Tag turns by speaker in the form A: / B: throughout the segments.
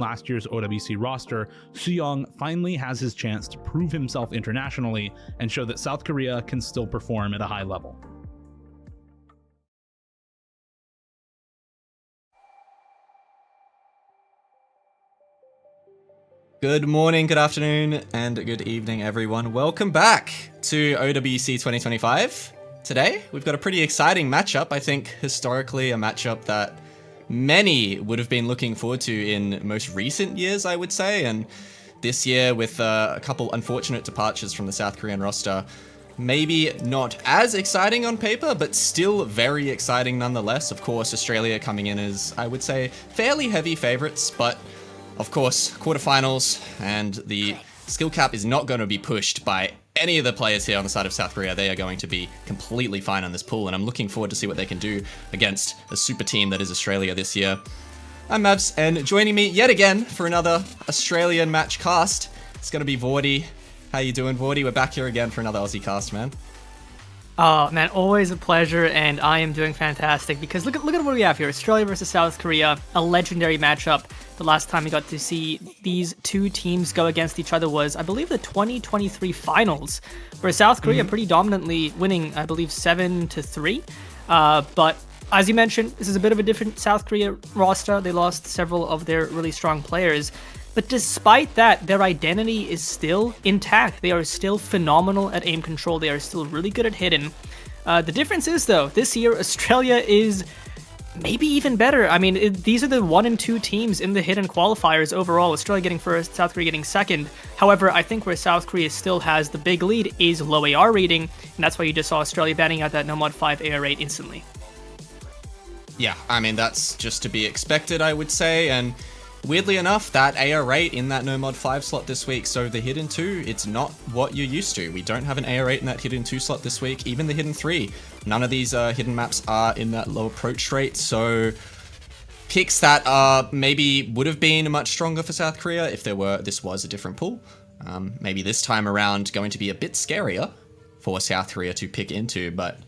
A: last year's OWC roster, Suyong finally has his chance to prove himself internationally and show that South Korea can still perform at a high level.
B: Good morning, good afternoon, and good evening, everyone. Welcome back to OWC 2025. Today, we've got a pretty exciting matchup. I think historically a matchup that many would have been looking forward to in most recent years, I would say. And this year, with a couple unfortunate departures from the South Korean roster, maybe not as exciting on paper, but still very exciting nonetheless. Of course, Australia coming in as, I would say, fairly heavy favorites, but of course, quarterfinals, and the skill cap is not going to be pushed by any of the players here on the side of South Korea. They are going to be completely fine on this pool, and I'm looking forward to see what they can do against a super team that is Australia this year. I'm Mavs, and joining me yet again for another Australian match cast, it's going to be Vordy. How you doing, Vordy? We're back here again for another Aussie cast, man.
C: Oh man, always a pleasure, and I am doing fantastic because look at what we have here. Australia versus South Korea, a legendary matchup. The last time we got to see these two teams go against each other was, I believe, the 2023 finals, where South Korea pretty dominantly winning, I believe, 7-3. But as you mentioned, this is a bit of a different South Korea roster. They lost several of their really strong players. But despite that, their identity is still intact. They are still phenomenal at aim control. They are still really good at hidden. The difference is, though, this year, Australia is maybe even better. I mean, these are the 1 and 2 teams in the hidden qualifiers overall. Australia getting first, South Korea getting second. However, I think where South Korea still has the big lead is low AR rating, and that's why you just saw Australia banning out that No Mod 5 AR rate instantly.
B: Yeah, I mean, that's just to be expected, I would say, and weirdly enough, that AR rate in that No Mod 5 slot this week, so the Hidden 2, it's not what you're used to. We don't have an AR rate in that Hidden 2 slot this week, even the Hidden 3. None of these hidden maps are in that low approach rate, so picks that maybe would have been much stronger for South Korea if this was a different pool. Maybe this time around going to be a bit scarier for South Korea to pick into, but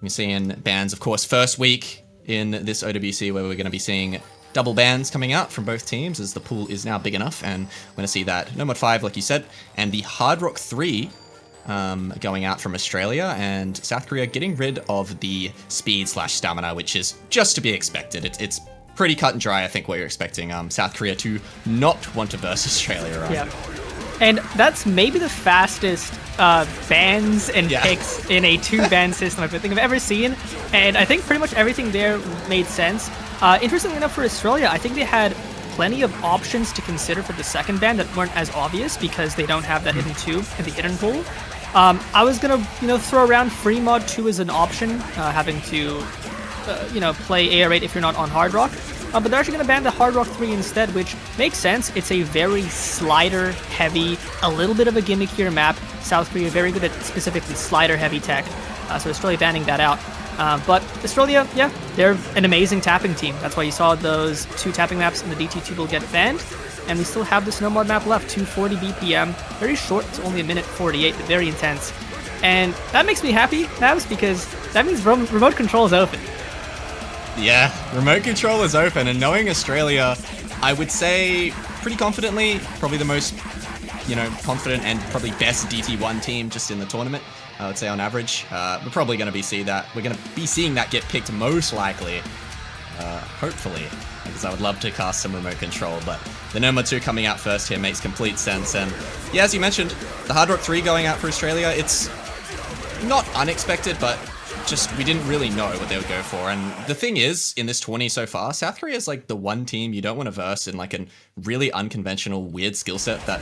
B: we're seeing bans, of course, first week in this OWC where we're going to be seeing double bans coming out from both teams as the pool is now big enough, and we're going to see that No Mod 5, like you said, and the Hard Rock 3 going out from Australia, and South Korea getting rid of the speed/stamina, which is just to be expected. It's pretty cut and dry, I think, what you're expecting South Korea to not want to verse Australia, right?
C: Yeah. And that's maybe the fastest bans and picks in a 2-ban system I think I've ever seen, and I think pretty much everything there made sense. Interestingly enough, for Australia, I think they had plenty of options to consider for the second ban that weren't as obvious because they don't have that hidden 2 in the hidden pool. I was gonna, throw around free mod 2 as an option, having to, play AR8 if you're not on Hard Rock. But they're actually gonna ban the Hard Rock 3 instead, which makes sense. It's a very slider heavy, a little bit of a gimmickier map. South Korea very good at specifically slider heavy tech, so Australia banning that out. But Australia, yeah, they're an amazing tapping team. That's why you saw those 2 tapping maps in the DT2 will get banned. And we still have the Snow Mod map left, 240 BPM. Very short, it's only 1:48, but very intense. And that makes me happy, Mavs, because that means remote control is open.
B: Yeah, remote control is open, and knowing Australia, I would say pretty confidently, probably the most, confident and probably best DT1 team just in the tournament. I would say on average, we're probably going to be seeing that get picked most likely, hopefully, because I would love to cast some remote control, but the No Mod 2 coming out first here makes complete sense, and yeah, as you mentioned, the Hard Rock 3 going out for Australia, it's not unexpected, but just we didn't really know what they would go for. And the thing is, in this tourney so far, South Korea is like the one team you don't want to verse in like a really unconventional, weird skill set that,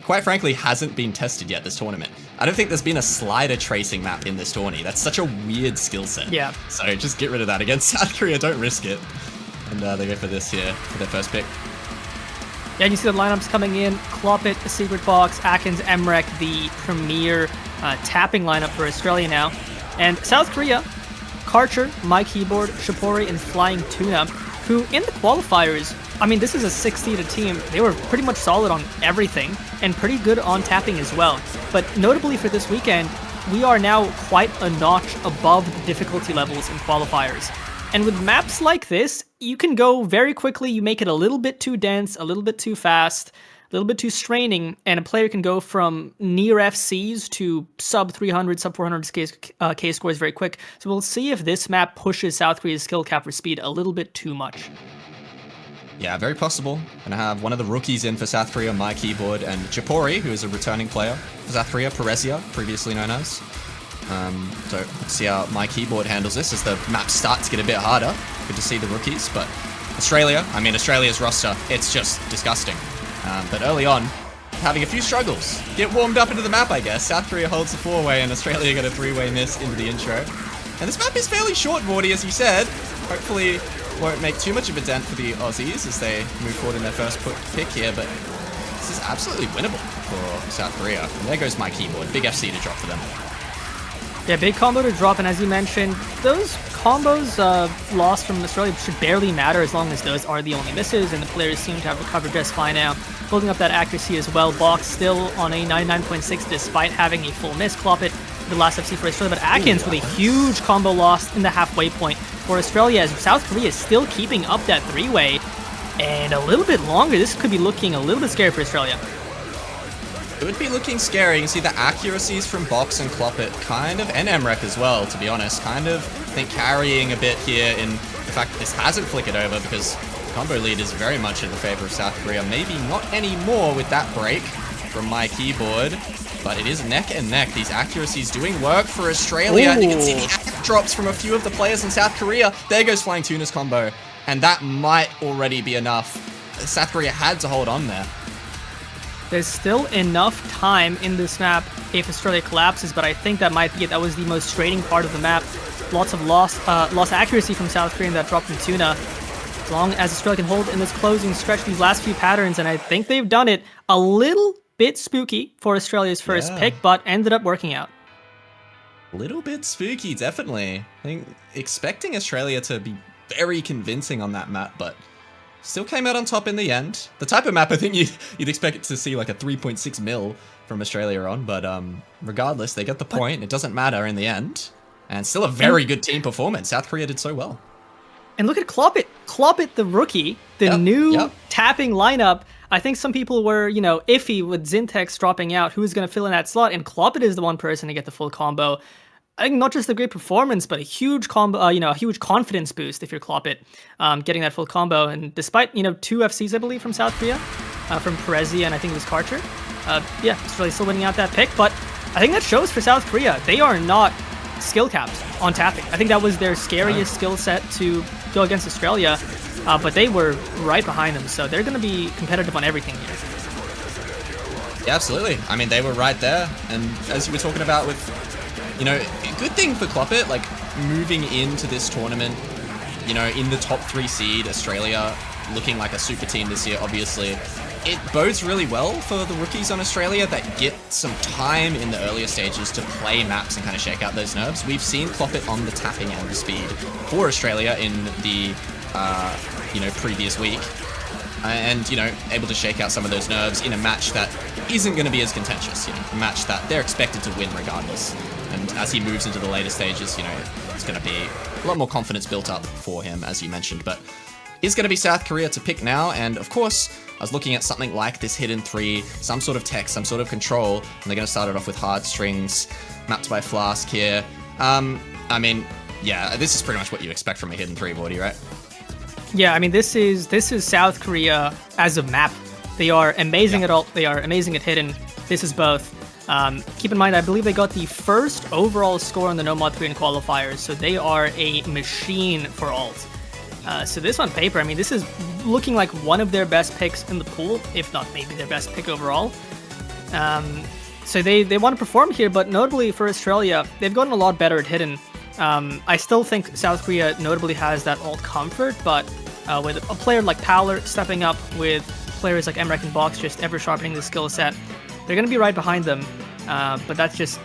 B: quite frankly, hasn't been tested yet this tournament. I don't think there's been a slider tracing map in this tourney. That's such a weird skill set.
C: Yeah.
B: So just get rid of that against South Korea. Don't risk it. And they go for this here for their first pick.
C: Yeah, and you see the lineups coming in. Cloppet, Secret Box, Atkins, Emrek, the premier tapping lineup for Australia now. And South Korea, Karcher, My Keyboard, Shapori, and Flying Tuna, who in the qualifiers, I mean, this is a 6-seeded team. They were pretty much solid on everything and pretty good on tapping as well. But notably for this weekend, we are now quite a notch above the difficulty levels in qualifiers. And with maps like this, you can go very quickly. You make it a little bit too dense, a little bit too fast, a little bit too straining, and a player can go from near FCs to sub 300, sub 400 K scores very quick. So we'll see if this map pushes South Korea's skill cap for speed a little bit too much.
B: Yeah, very possible. Gonna have one of the rookies in for South Korea, My Keyboard, and Japori, who is a returning player for South Korea, Perezia, previously known as. So let's see how My Keyboard handles this as the map starts to get a bit harder. Good to see the rookies, but Australia's roster, it's just disgusting. But early on, having a few struggles. Get warmed up into the map, I guess. South Korea holds the 4-way and Australia got a 3-way miss into the intro. And this map is fairly short, Vorty, as you said. Hopefully won't make too much of a dent for the Aussies as they move forward in their first pick here, but this is absolutely winnable for South Korea. And there goes My Keyboard. Big FC to drop for them.
C: Yeah, big combo to drop, and as you mentioned, those combos lost from Australia should barely matter as long as those are the only misses, and the players seem to have recovered just fine now. Building up that accuracy as well. Box still on a 99.6 despite having a full miss. Clop it, the last FC for Australia, but Atkins with a huge combo lost in the halfway point for Australia as South Korea is still keeping up that 3-way, and a little bit longer. This could be looking a little bit scary for Australia.
B: It would be looking scary. You can see the accuracies from Box and Cloppet, kind of, and Emrek as well, to be honest, kind of, I think, carrying a bit here in the fact that this hasn't flickered over because the combo lead is very much in the favor of South Korea. Maybe not anymore with that break from My Keyboard, but it is neck and neck. These accuracies doing work for Australia. And you can see the drops from a few of the players in South Korea. There goes Flying Tuna's combo, and that might already be enough. South Korea had to hold on there.
C: There's still enough time in this map if Australia collapses, but I think that might be it. That was the most straining part of the map. Lots of lost accuracy from South Korea in that drop from Tuna. As long as Australia can hold in this closing stretch, these last few patterns, and I think they've done it. A little bit spooky for Australia's first pick, but ended up working out.
B: A little bit spooky, definitely. I think expecting Australia to be very convincing on that map, but still came out on top in the end. The type of map I think you'd expect to see like a 3.6 mil from Australia on, but regardless, they get the point. It doesn't matter in the end. And still a very good team performance. South Korea did so well.
C: And look at Clop It, the rookie, the new tapping lineup. I think some people were, iffy with Zintex dropping out. Who's going to fill in that slot? And Clop It is the one person to get the full combo. I think not just a great performance, but a huge combo, a huge confidence boost if you're Clop It, getting that full combo. And despite, 2 FCs, I believe, from South Korea, from Perezia and I think it was Karcher, Australia's still winning out that pick. But I think that shows for South Korea, they are not skill capped on tapping. I think that was their scariest skill set to go against Australia, but they were right behind them. So they're going to be competitive on everything here.
B: Yeah, absolutely. I mean, they were right there. And as you were talking about with, a good thing for Cloppet, like moving into this tournament, in the top 3 seed, Australia looking like a super team this year, obviously. It bodes really well for the rookies on Australia that get some time in the earlier stages to play maps and kind of shake out those nerves. We've seen Cloppet on the tapping and the speed for Australia in the, previous week. And, able to shake out some of those nerves in a match that isn't going to be as contentious, a match that they're expected to win regardless. And as he moves into the later stages, it's going to be a lot more confidence built up for him, as you mentioned. But is going to be South Korea to pick now. And of course, I was looking at something like this hidden 3, some sort of tech, some sort of control. And they're going to start it off with hard strings, mapped by Flask here. This is pretty much what you expect from a hidden 3, Vorty, right?
C: Yeah, I mean, this is South Korea as a map. They are amazing at alt. They are amazing at hidden. This is both. Keep in mind, I believe they got the first overall score on the No Mod 3 in qualifiers, so they are a machine for alt. So this on paper, I mean, this is looking like one of their best picks in the pool, if not maybe their best pick overall. So they want to perform here, but notably for Australia, they've gotten a lot better at hidden. I still think South Korea notably has that alt comfort, but with a player like Powler stepping up, with players like Emrek and Box just ever sharpening the skill set, they're going to be right behind them. But that's just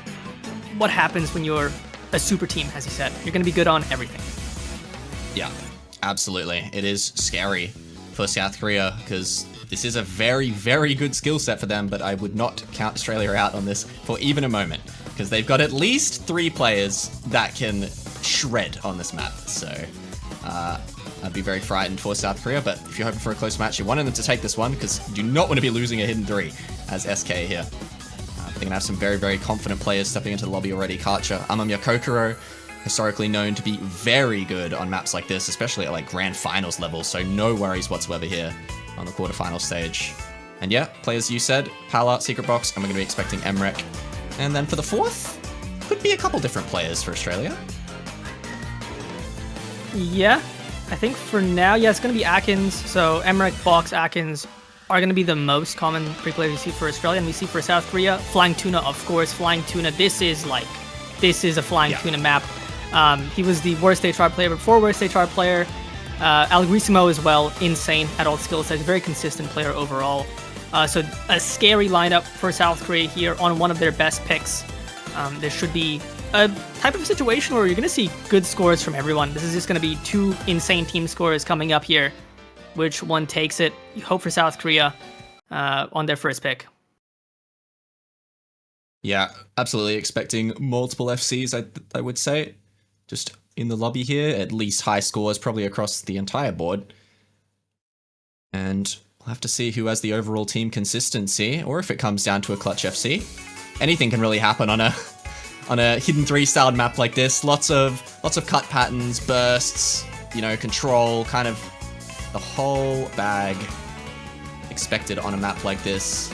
C: what happens when you're a super team, as you said. You're going to be good on everything.
B: Yeah, absolutely. It is scary for South Korea because this is a very, very good skill set for them, but I would not count Australia out on this for even a moment because they've got at least 3 players that can shred on this map. So I'd be very frightened for South Korea, but if you're hoping for a close match, you wanted them to take this one because you do not want to be losing a hidden 3 as SK here. They're going to have some very, very confident players stepping into the lobby already. Karcher, Amamiya Kokoro, historically known to be very good on maps like this, especially at like grand finals level, so no worries whatsoever here on the quarterfinal stage. And yeah, players you said, Pala, Secret Box, and we're going to be expecting Emrek. And then for the fourth, could be a couple different players for Australia.
C: Yeah, I think for now, yeah, it's going to be Atkins. So Emrek, Box, Atkins are going to be the most common pre-players we see for Australia. And we see for South Korea, Flying Tuna, of course. Flying Tuna, this is a Flying Tuna map. He was the worst HR player before worst HR player. Algrissimo as well, insane at all skill sets, very consistent player overall. So a scary lineup for South Korea here on one of their best picks. There should be a type of situation where you're going to see good scores from everyone. This is just going to be 2 insane team scores coming up here. Which one takes it? You hope for South Korea on their first pick.
B: Yeah, absolutely expecting multiple FCs, I would say. Just in the lobby here, at least high scores, probably across the entire board. And we'll have to see who has the overall team consistency, or if it comes down to a clutch FC. Anything can really happen on a hidden 3 styled map like this. Lots of cut patterns, bursts, you know, control, kind of the whole bag expected on a map like this.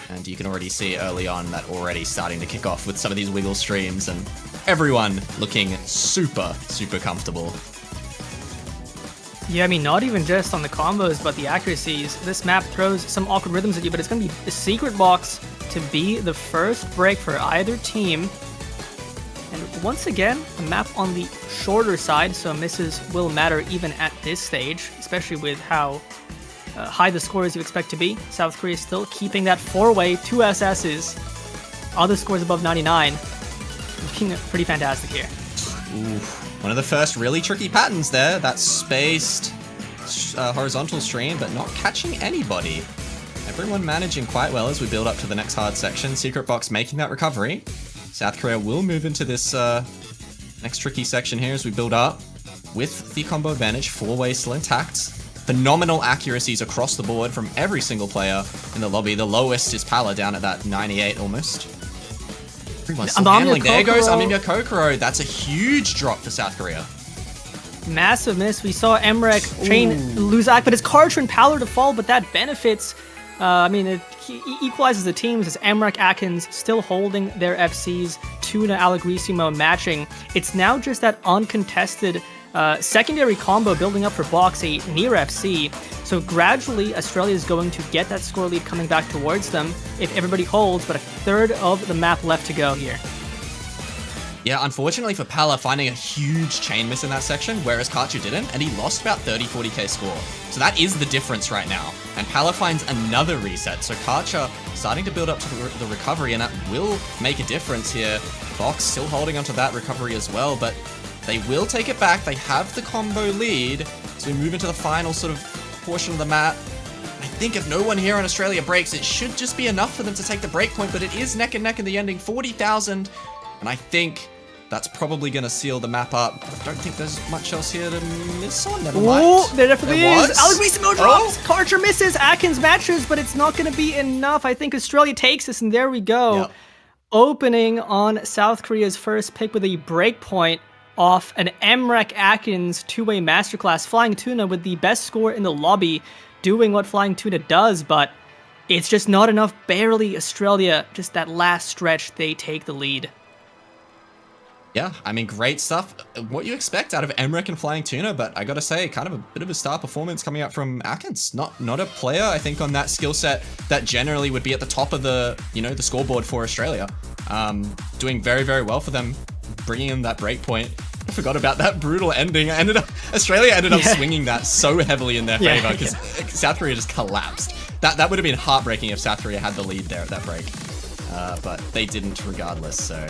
B: And you can already see early on that already starting to kick off with some of these wiggle streams and everyone looking super, super comfortable.
C: Yeah, I mean, not even just on the combos, but the accuracies. This map throws some awkward rhythms at you, but it's going to be the Secret Box to be the first break for either team. And once again, a map on the shorter side, so misses will matter even at this stage, especially with how high the scores you expect to be. South Korea still keeping that 4-way, 2 SSs, other scores above 99. Looking pretty fantastic here.
B: Ooh, one of the first really tricky patterns there, that spaced horizontal stream, but not catching anybody. Everyone managing quite well as we build up to the next hard section. Secret Box making that recovery. South Korea will move into this next tricky section here as we build up with the combo advantage. 4-way still intact. Phenomenal accuracies across the board from every single player in the lobby. The lowest is Pala down at that 98 almost. Everyone's still handling. There goes Amamiya Kokoro. That's a huge drop for South Korea.
C: Massive miss. We saw Emrek lose Ak, but it's Karcher and Pala to fall, but that benefits. I mean, it equalizes the teams as Emrek, Atkins still holding their FCs, Tuna, Algrissimo matching. It's now just that uncontested secondary combo building up for Box, a near FC. So gradually, Australia is going to get that score lead coming back towards them if everybody holds, but a third of the map left to go here.
B: Yeah, unfortunately for Pala, finding a huge chain miss in that section, whereas Karcher didn't, and he lost about 30-40k score. So that is the difference right now. And Pala finds another reset, so Karcher starting to build up to the recovery, and that will make a difference here. Box still holding onto that recovery as well, but they will take it back. They have the combo lead, so we move into the final sort of portion of the map. I think if no one here in Australia breaks, it should just be enough for them to take the break point, but it is neck and neck in the ending, 40,000, and I think that's probably going to seal the map up. I don't think there's much else here to miss on. Never mind.
C: Oh, there definitely is. Algrissimo drops.
B: Oh.
C: Karcher misses. Atkins matches, but it's not going to be enough. I think Australia takes this, and there we go.
B: Yep.
C: Opening on South Korea's first pick with a break point off an Emrek Atkins 2-way masterclass. Flying Tuna with the best score in the lobby, doing what Flying Tuna does, but it's just not enough. Barely Australia. Just that last stretch, they take the lead.
B: Yeah, I mean, great stuff. What you expect out of Emrek and Flying Tuna, but I gotta say, kind of a bit of a star performance coming out from Atkins. Not a player, I think, on that skill set that generally would be at the top of the, the scoreboard for Australia. Doing very, very well for them, bringing in that break point. I forgot about that brutal ending. Australia ended up swinging that so heavily in their favor because South Korea just collapsed. That would have been heartbreaking if South Korea had the lead there at that break. But they didn't regardless, so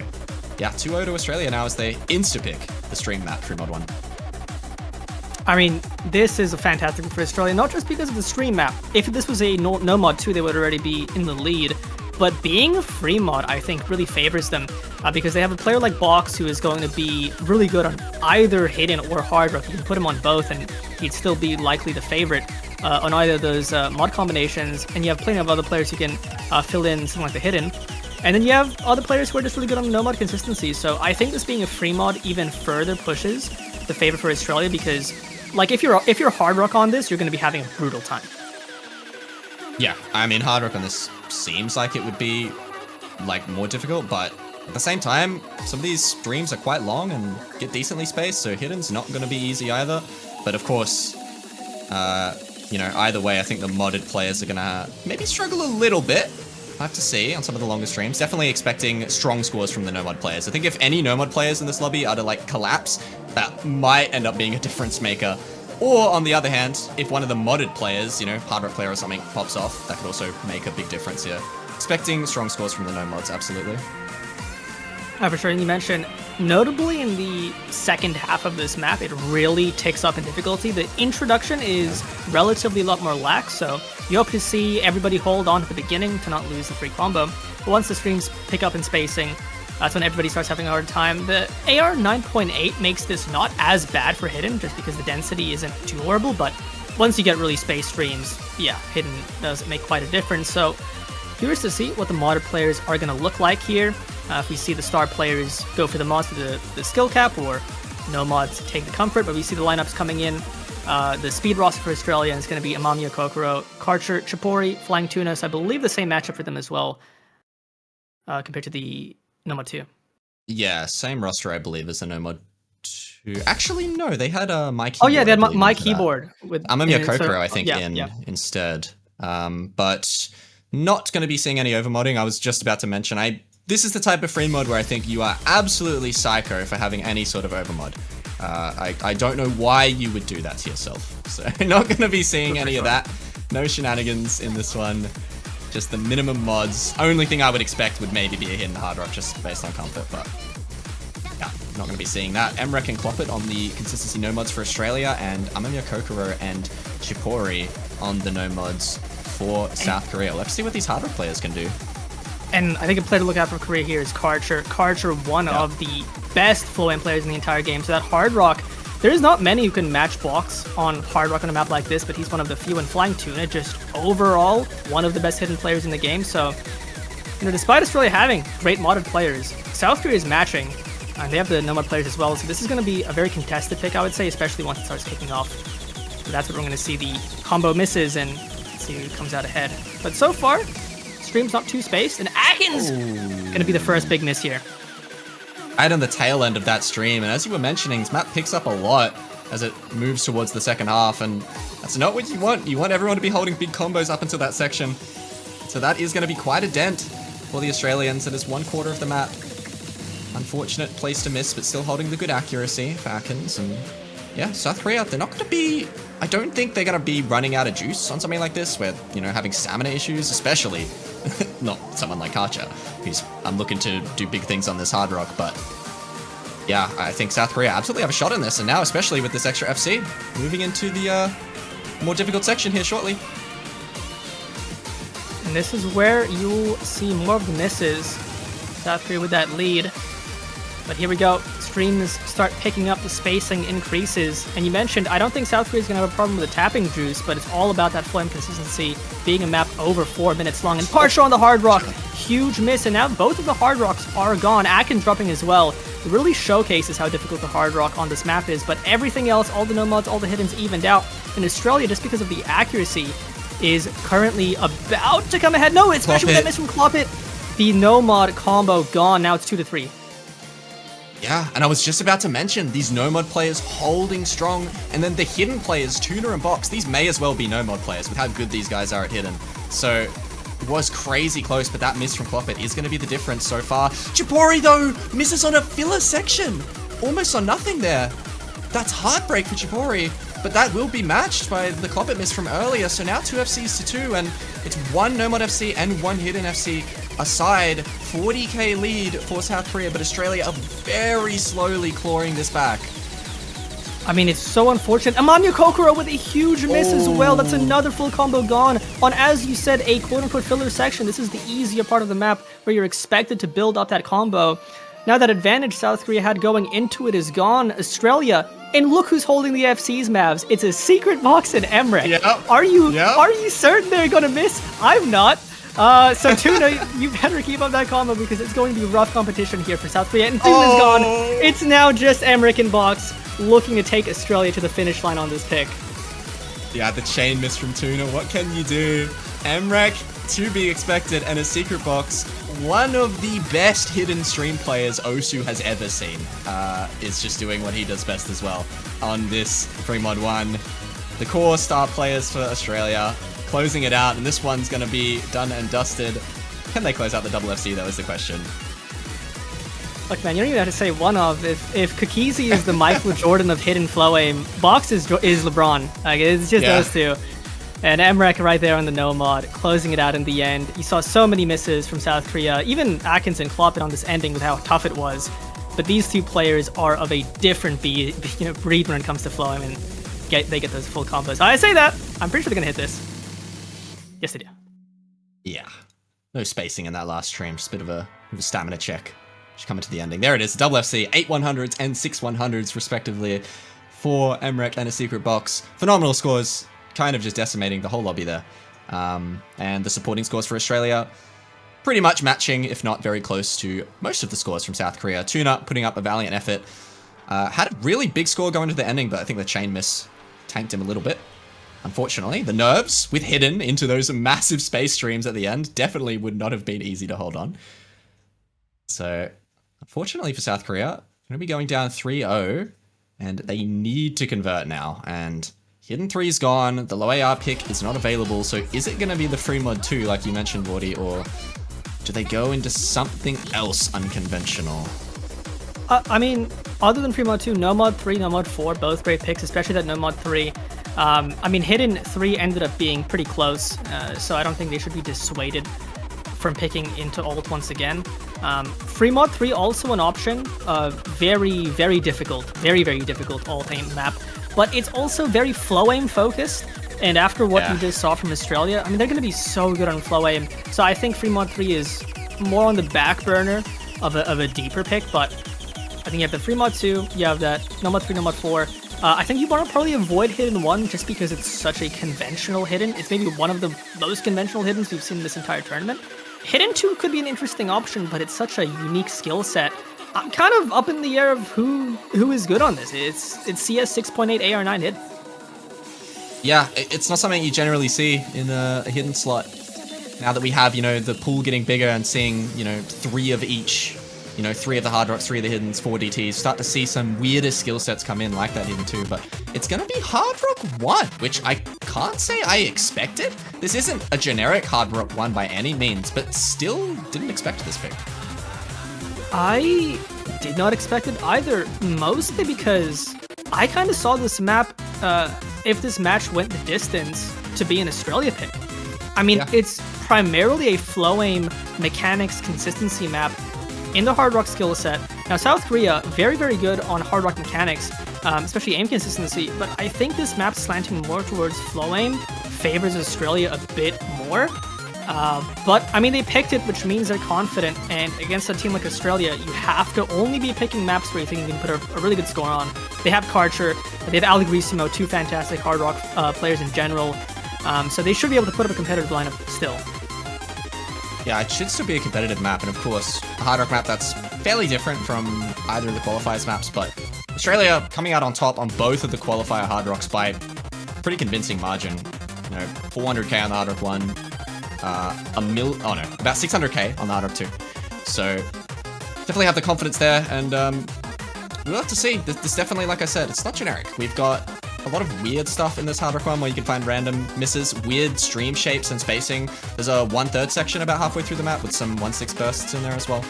B: yeah, 2-0 to Australia now as they insta-pick the stream map through Mod 1.
C: I mean, this is a fantastic for Australia, not just because of the stream map. If this was a no Mod 2, they would already be in the lead. but being a free mod, I think, really favors them because they have a player like Box who is going to be really good on either Hidden or Hard Rock. You can put him on both, and he'd still be likely the favorite on either of those mod combinations. And you have plenty of other players who can fill in something like the Hidden. And then you have other players who are just really good on no mod consistency. So I think this being a free mod even further pushes the favor for Australia because, like, if you're Hard Rock on this, you're going to be having a brutal time.
B: Yeah, I mean, Hard Rock on this seems like it would be, like, more difficult, but at the same time, some of these streams are quite long and get decently spaced, so Hidden's not going to be easy either. But of course, you know, either way, I think the modded players are going to maybe struggle a little bit. I have to see on some of the longer streams. Definitely expecting strong scores from the no-mod players. I think if any no-mod players in this lobby are to, like, collapse, that might end up being a difference maker. Or, on the other hand, if one of the modded players, you know, Hard Rock player or something, pops off, that could also make a big difference here. Expecting strong scores from the no-mods, absolutely.
C: For sure, and you mentioned, notably in the second half of this map, it really ticks up in difficulty. The introduction is relatively a lot more lax, so you hope to see everybody hold on at the beginning to not lose the free combo. But once the streams pick up in spacing, that's when everybody starts having a hard time. The AR 9.8 makes this not as bad for Hidden, just because the density isn't too horrible, but once you get really spaced streams, yeah, Hidden does make quite a difference. So curious to see what the modded players are going to look like here. If we see the star players go for the mods to the skill cap, or no mods take the comfort, but we see the lineups coming in. The speed roster for Australia is going to be Amamiya Kokoro, Karcher, Chipori, Flying Tuna, so I believe the same matchup for them as well, compared to the Nomad 2.
B: Yeah, same roster, I believe, as the Nomad 2. Actually, no, they had My Keyboard.
C: Oh yeah, they had My Keyboard. With
B: Amamiya Kokoro, I think, instead. But not going to be seeing any overmodding. I was just about to mention, this is the type of free mod where I think you are absolutely psycho for having any sort of overmod. I don't know why you would do that to yourself. So not going to be seeing any of that. No shenanigans in this one. Just the minimum mods. Only thing I would expect would maybe be a Hidden Hard Rock just based on comfort, but yeah, not going to be seeing that. Emrek and Cloppet on the consistency no mods for Australia, and Amamiya Kokoro and Chipori on the no mods for South Korea. Let's see what these Hard Rock players can do.
C: And I think a player to look out for Korea here is Karcher. Karcher, one of the best flow-in players in the entire game. So that Hard Rock, there's not many who can match Box on Hard Rock on a map like this, but he's one of the few. And Flying Tuna, just overall, one of the best hidden players in the game. So, you know, despite Australia having great modded players, South Korea is matching, and they have the no-mod players as well. So this is going to be a very contested pick, I would say, especially once it starts kicking off. So that's what we're going to see. The combo misses, and see who comes out ahead. But so far, stream's not too spaced, and Atkins going to be the first big miss here.
B: Right on the tail end of that stream, and as you were mentioning, this map picks up a lot as it moves towards the second half, and that's not what you want. You want everyone to be holding big combos up until that section. So that is going to be quite a dent for the Australians. It is 1/4 of the map. Unfortunate place to miss, but still holding the good accuracy for Atkins. And yeah, South Korea, they're not going to be... I don't think they're going to be running out of juice on something like this, where, you know, having stamina issues, especially not someone like Karcher, who's I'm looking to do big things on this Hard Rock, but yeah, I think South Korea absolutely have a shot in this, and now especially with this extra FC, moving into the more difficult section here shortly.
C: And this is where you'll see more of the misses. South Korea with that lead. But here we go. Streams start picking up, the spacing increases. And you mentioned, I don't think South Korea is going to have a problem with the tapping juice, but it's all about that flame consistency being a map over 4 minutes long. And Partial on the Hard Rock, huge miss. And now both of the Hard Rocks are gone. Atkins dropping as well. It really showcases how difficult the Hard Rock on this map is. But everything else, all the no mods, all the hiddens evened out. And Australia, just because of the accuracy, is currently about to come ahead. No, especially with that miss from Cloppet. The no mod combo gone. Now it's 2-3.
B: Yeah, and I was just about to mention these no-mod players holding strong, and then the hidden players, Tuna and Box, these may as well be no-mod players with how good these guys are at hidden. So, it was crazy close, but that miss from Cloppet is going to be the difference so far. Chipori, though, misses on a filler section. Almost on nothing there. That's heartbreak for Chipori, but that will be matched by the Cloppet miss from earlier. So now 2 FCs to 2, and it's 1 no-mod FC and 1 hidden FC aside. 40k lead for South Korea, but Australia are very slowly clawing this back.
C: I mean, it's so unfortunate. Amanya Kokoro with a huge miss as well. That's another full combo gone on, as you said, a quote-unquote filler section. This is the easier part of the map where you're expected to build up that combo. Now that advantage South Korea had going into it is gone. Australia, and look who's holding the FC's, Mavs. It's a secret box in Emmerich.
B: Yep.
C: Are you certain they're gonna miss? I'm not. So Tuna, you better keep up that combo because it's going to be rough competition here for South Korea. And Tuna's gone. It's now just Emmerich and Box looking to take Australia to the finish line on this pick.
B: Yeah, the chain miss from Tuna. What can you do? Emmerich, to be expected, and a secret box. One of the best hidden stream players Osu has ever seen is just doing what he does best as well on this 3mod1. The core star players for Australia closing it out, and this one's going to be done and dusted. Can they close out the double FC, though, is the question.
C: Look, man, you don't even have to say one of. If Kakizi is the Michael Jordan of hidden flow aim, Box is LeBron. Like, it's just those two. And Emmerich right there on the no mod, closing it out in the end. You saw so many misses from South Korea. Even Atkinson clopped it on this ending with how tough it was. But these two players are of a different breed when it comes to flow aim, and they get those full combos. I say that. I'm pretty sure they're going to hit this. Yes, they do.
B: Yeah. No spacing in that last stream. Just a bit of a stamina check. Just coming to the ending. There it is. Double FC. 8 100s and 6 100s, respectively, for Emmerich and a secret box. Phenomenal scores. Kind of just decimating the whole lobby there. And the supporting scores for Australia, pretty much matching, if not very close to most of the scores from South Korea. Tuna putting up a valiant effort. Had a really big score going to the ending, but I think the chain miss tanked him a little bit. Unfortunately, the nerves with hidden into those massive space streams at the end definitely would not have been easy to hold on. So, unfortunately for South Korea, going to be going down 3-0, and they need to convert now. And hidden 3 is gone, the low AR pick is not available, so is it going to be the free mod 2 like you mentioned, Wardy, or do they go into something else unconventional?
C: I mean, other than free mod 2, no mod 3, no mod 4, both great picks, especially that no mod 3. I mean, hidden 3 ended up being pretty close, so I don't think they should be dissuaded from picking into ult once again. Free mod 3 also an option. Very, very difficult ult aim map, but it's also very flow aim focused. And after what you just saw from Australia, I mean, they're going to be so good on flow aim. So I think free mod 3 is more on the back burner of a deeper pick, but I think you have the free mod 2, you have that no mod 3, no mod 4. I think you want to probably avoid hidden 1 just because it's such a conventional hidden. It's maybe one of the most conventional hiddens we've seen in this entire tournament. Hidden 2 could be an interesting option, but it's such a unique skill set. I'm kind of up in the air of who is good on this. It's CS 6.8 AR9 hidden.
B: Yeah, it's not something you generally see in a hidden slot. Now that we have, the pool getting bigger and seeing, 3 of each, 3 of the hard rocks, 3 of the hiddens, 4 DTs, start to see some weirder skill sets come in like that hidden 2, but it's going to be hard rock 1, which I can't say I expected. This isn't a generic hard rock 1 by any means, but still didn't expect this pick.
C: I did not expect it either, mostly because I kind of saw this map, if this match went the distance, to be an Australia pick. I mean, it's primarily a flow aim mechanics consistency map in the hard rock skill set. Now, South Korea, very, very good on hard rock mechanics, especially aim consistency, but I think this map slanting more towards flow aim favors Australia a bit more. But, I mean, they picked it, which means they're confident, and against a team like Australia, you have to only be picking maps where you think you can put a really good score on. They have Karcher, they have Allegrisimo, 2 fantastic hard rock players in general, so they should be able to put up a competitive lineup still.
B: Yeah, it should still be a competitive map, and of course, a hard rock map that's fairly different from either of the qualifiers maps, but Australia coming out on top on both of the qualifier hard rocks by pretty convincing margin. 400k on the hard rock 1, about 600k on the hard rock 2. So definitely have the confidence there, and we'll have to see. This definitely, like I said, it's not generic. We've got a lot of weird stuff in this hard rock 1 where you can find random misses, weird stream shapes and spacing. There's a 1/3 section about halfway through the map with some 1/6 bursts in there as well.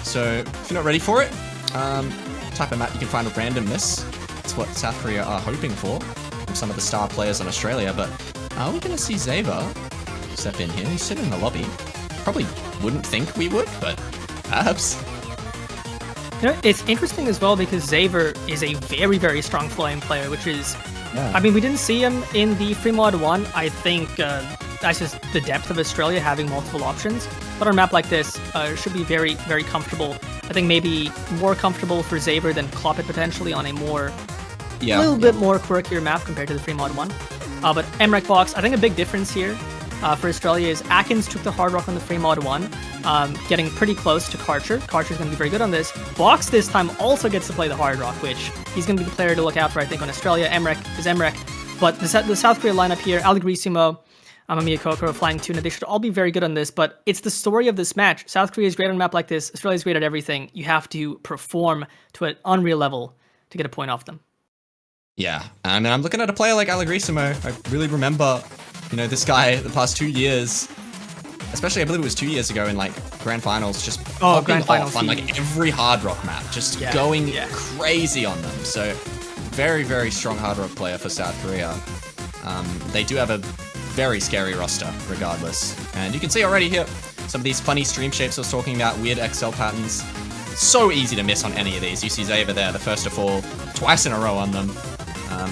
B: So if you're not ready for it, type of map you can find a random miss. That's what South Korea are hoping for from some of the star players on Australia, but are we going to see Zava step in here? He's sitting in the lobby. Probably wouldn't think we would, but perhaps.
C: You know, it's interesting as well because Xaver is a very, very strong flowing player, which is, I mean, we didn't see him in the free mod 1. I think that's just the depth of Australia having multiple options. But on a map like this, should be very, very comfortable. I think maybe more comfortable for Xaver than Clop it potentially on a more, little bit more quirkier map compared to the free mod 1. But Emrek Box, I think a big difference here for Australia is Atkins took the hard rock on the free mod 1, getting pretty close to Karcher. Karcher's going to be very good on this. Box this time also gets to play the hard rock, which he's going to be the player to look out for, I think, on Australia. Emrek is Emrek. But the South Korea lineup here, Allegrisimo, Amamiya Kokoro, Flying Tuna, they should all be very good on this, but it's the story of this match. South Korea is great on a map like this. Australia is great at everything. You have to perform to an unreal level to get a point off them.
B: Yeah, I mean, I'm looking at a player like Allegrisimo. I really remember, you know, this guy the past 2 years, especially I believe it was 2 years ago in like Grand Finals, just popping off on like every hard rock map, just going crazy on them. So very, very strong hard rock player for South Korea. They do have a very scary roster regardless. And you can see already here some of these funny stream shapes I was talking about, weird XL patterns. So easy to miss on any of these. You see Xaver there, the first to fall twice in a row on them.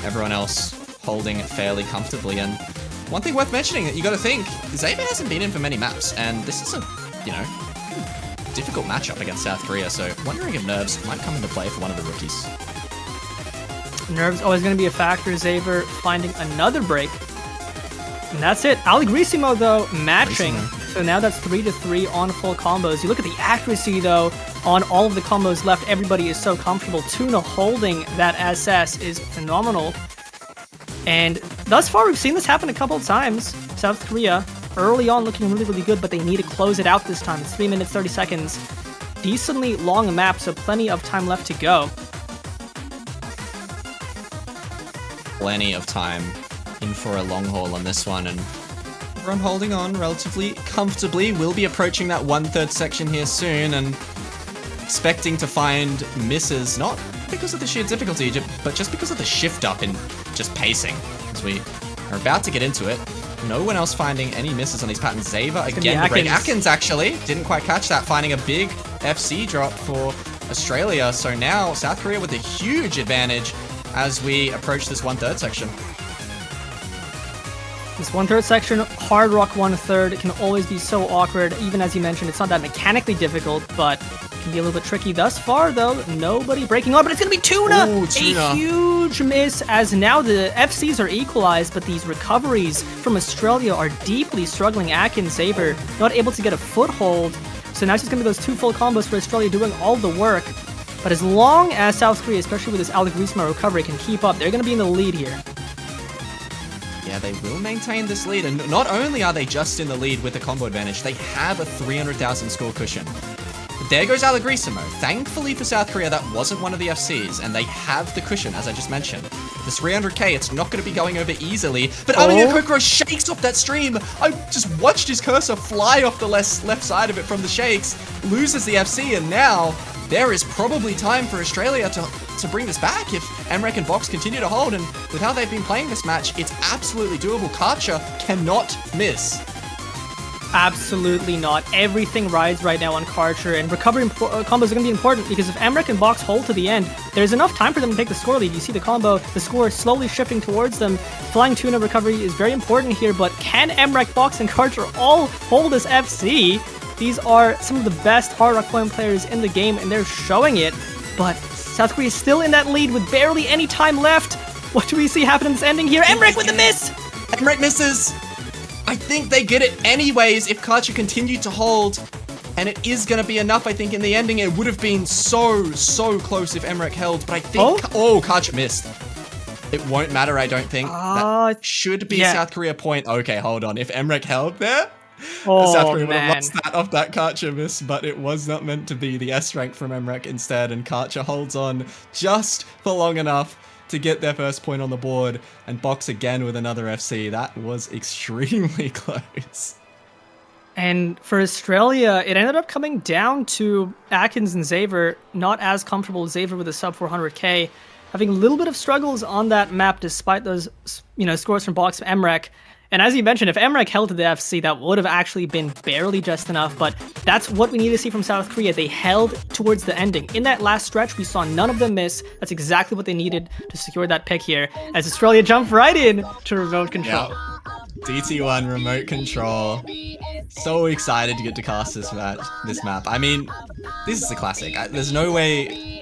B: Everyone else holding fairly comfortably. And one thing worth mentioning that you got to think, Xaver hasn't been in for many maps, and this is a, you know, difficult matchup against South Korea. So wondering if nerves might come into play for one of the rookies.
C: Nerves always going to be a factor. Xaver finding another break. And that's it. Allegrisimo, though, matching. So now that's 3-3 on full combos. You look at the accuracy, though, on all of the combos left. Everybody is so comfortable. Tuna holding that SS is phenomenal. And thus far, we've seen this happen a couple of times. South Korea, early on, looking really, really good, but they need to close it out this time. It's 3 minutes, 30 seconds. Decently long map, so plenty of time left to go.
B: Plenty of time in for a long haul on this one, and everyone holding on relatively comfortably. We'll be approaching that 1/3 section here soon, and expecting to find misses, not because of the sheer difficulty, but just because of the shift up in just pacing. As we are about to get into it, no one else finding any misses on these patterns. Xaver again, the break. Atkins actually didn't quite catch that, finding a big FC drop for Australia. So now South Korea with a huge advantage as we approach this 1/3 section.
C: This 1/3 section, hard rock 1/3, it can always be so awkward. Even as you mentioned, it's not that mechanically difficult, but it can be a little bit tricky. Thus far, though, nobody breaking on, but it's going to be Tuna!
B: Ooh, Tuna!
C: A huge miss, as now the FCs are equalized, but these recoveries from Australia are deeply struggling. Atkins, Xaver, not able to get a foothold. So now it's just going to be those 2 full combos for Australia doing all the work. But as long as South Korea, especially with this Allegrisimo recovery, can keep up, they're going to be in the lead here.
B: Yeah, they will maintain this lead, and not only are they just in the lead with the combo advantage, they have a 300,000 score cushion. But there goes Allegrisimo. Thankfully for South Korea, that wasn't one of the FCs, and they have the cushion, as I just mentioned. This 300k, it's not going to be going over easily, but Amamiya Kokoro shakes off that stream. I just watched his cursor fly off the left side of it from the shakes, loses the FC, and now there is probably time for Australia to bring this back if Emrek and Box continue to hold, and with how they've been playing this match, it's absolutely doable. Karcher cannot miss.
C: Absolutely not. Everything rides right now on Karcher, and recovery combos are going to be important because if Emrek and Box hold to the end, there's enough time for them to take the score lead. You see the combo, the score slowly shifting towards them. Flying Tuna recovery is very important here, but can Emrek, Box, and Karcher all hold this FC? These are some of the best hard rock flame players in the game, and they're showing it. But South Korea is still in that lead with barely any time left. What do we see happen in this ending here? Emrek with the miss!
B: Emrek misses! I think they get it anyways if Karcher continued to hold. And it is going to be enough, I think, in the ending. It would have been so close if Emrek held. But I think... Karcher missed. It won't matter, I don't think. That should be a South Korea point. Okay, hold on. If Emrek held there... South Korea would have lost that off that Karcher miss, but it was not meant to be. The S rank from Emrek instead, and Karcher holds on just for long enough to get their first point on the board, and Box again with another FC. That was extremely close.
C: And for Australia, it ended up coming down to Atkins and Xaver, not as comfortable. Xaver with a sub 400k, having a little bit of struggles on that map despite those, scores from Box and Emrek. And as you mentioned, if Emmerich held to the FC, that would have actually been barely just enough, but that's what we need to see from South Korea. They held towards the ending. In that last stretch, we saw none of them miss. That's exactly what they needed to secure that pick here, as Australia jumped right in to remote control.
B: Yeah. DT1 remote control. So excited to get to cast this map. I mean, this is a classic. There's no way...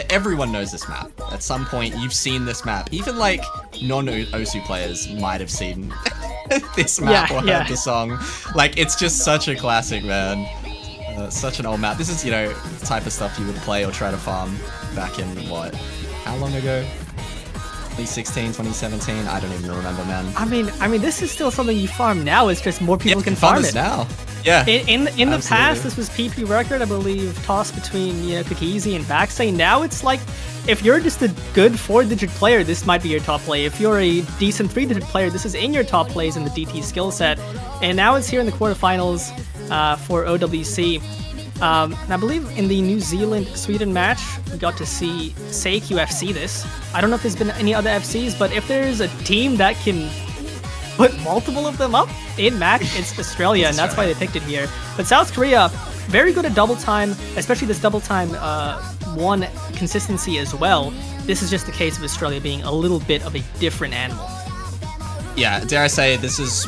B: Everyone knows this map. At some point, you've seen this map. Even like non-Osu players might have seen this map or heard the song. Like, it's just such a classic, man. Such an old map. This is, the type of stuff you would play or try to farm back in, what? How long ago? 2016, 2017? I don't even remember, man.
C: I mean, this is still something you farm now. It's just more people can farm it
B: now. Yeah.
C: In the past, this was PP record, I believe, tossed between Kukizi and Backsay. Now it's like, if you're just a good 4-digit player, this might be your top play. If you're a decent 3-digit player, this is in your top plays in the DT skill set. And now it's here in the quarterfinals for OWC. And I believe in the New Zealand-Sweden match, we got to see Seikyu FC this. I don't know if there's been any other FCs, but if there's a team that can put multiple of them up in match, it's Australia, and that's why they picked it here. But South Korea, very good at double time, especially this double time one consistency as well. This is just the case of Australia being a little bit of a different animal.
B: Yeah, dare I say, this is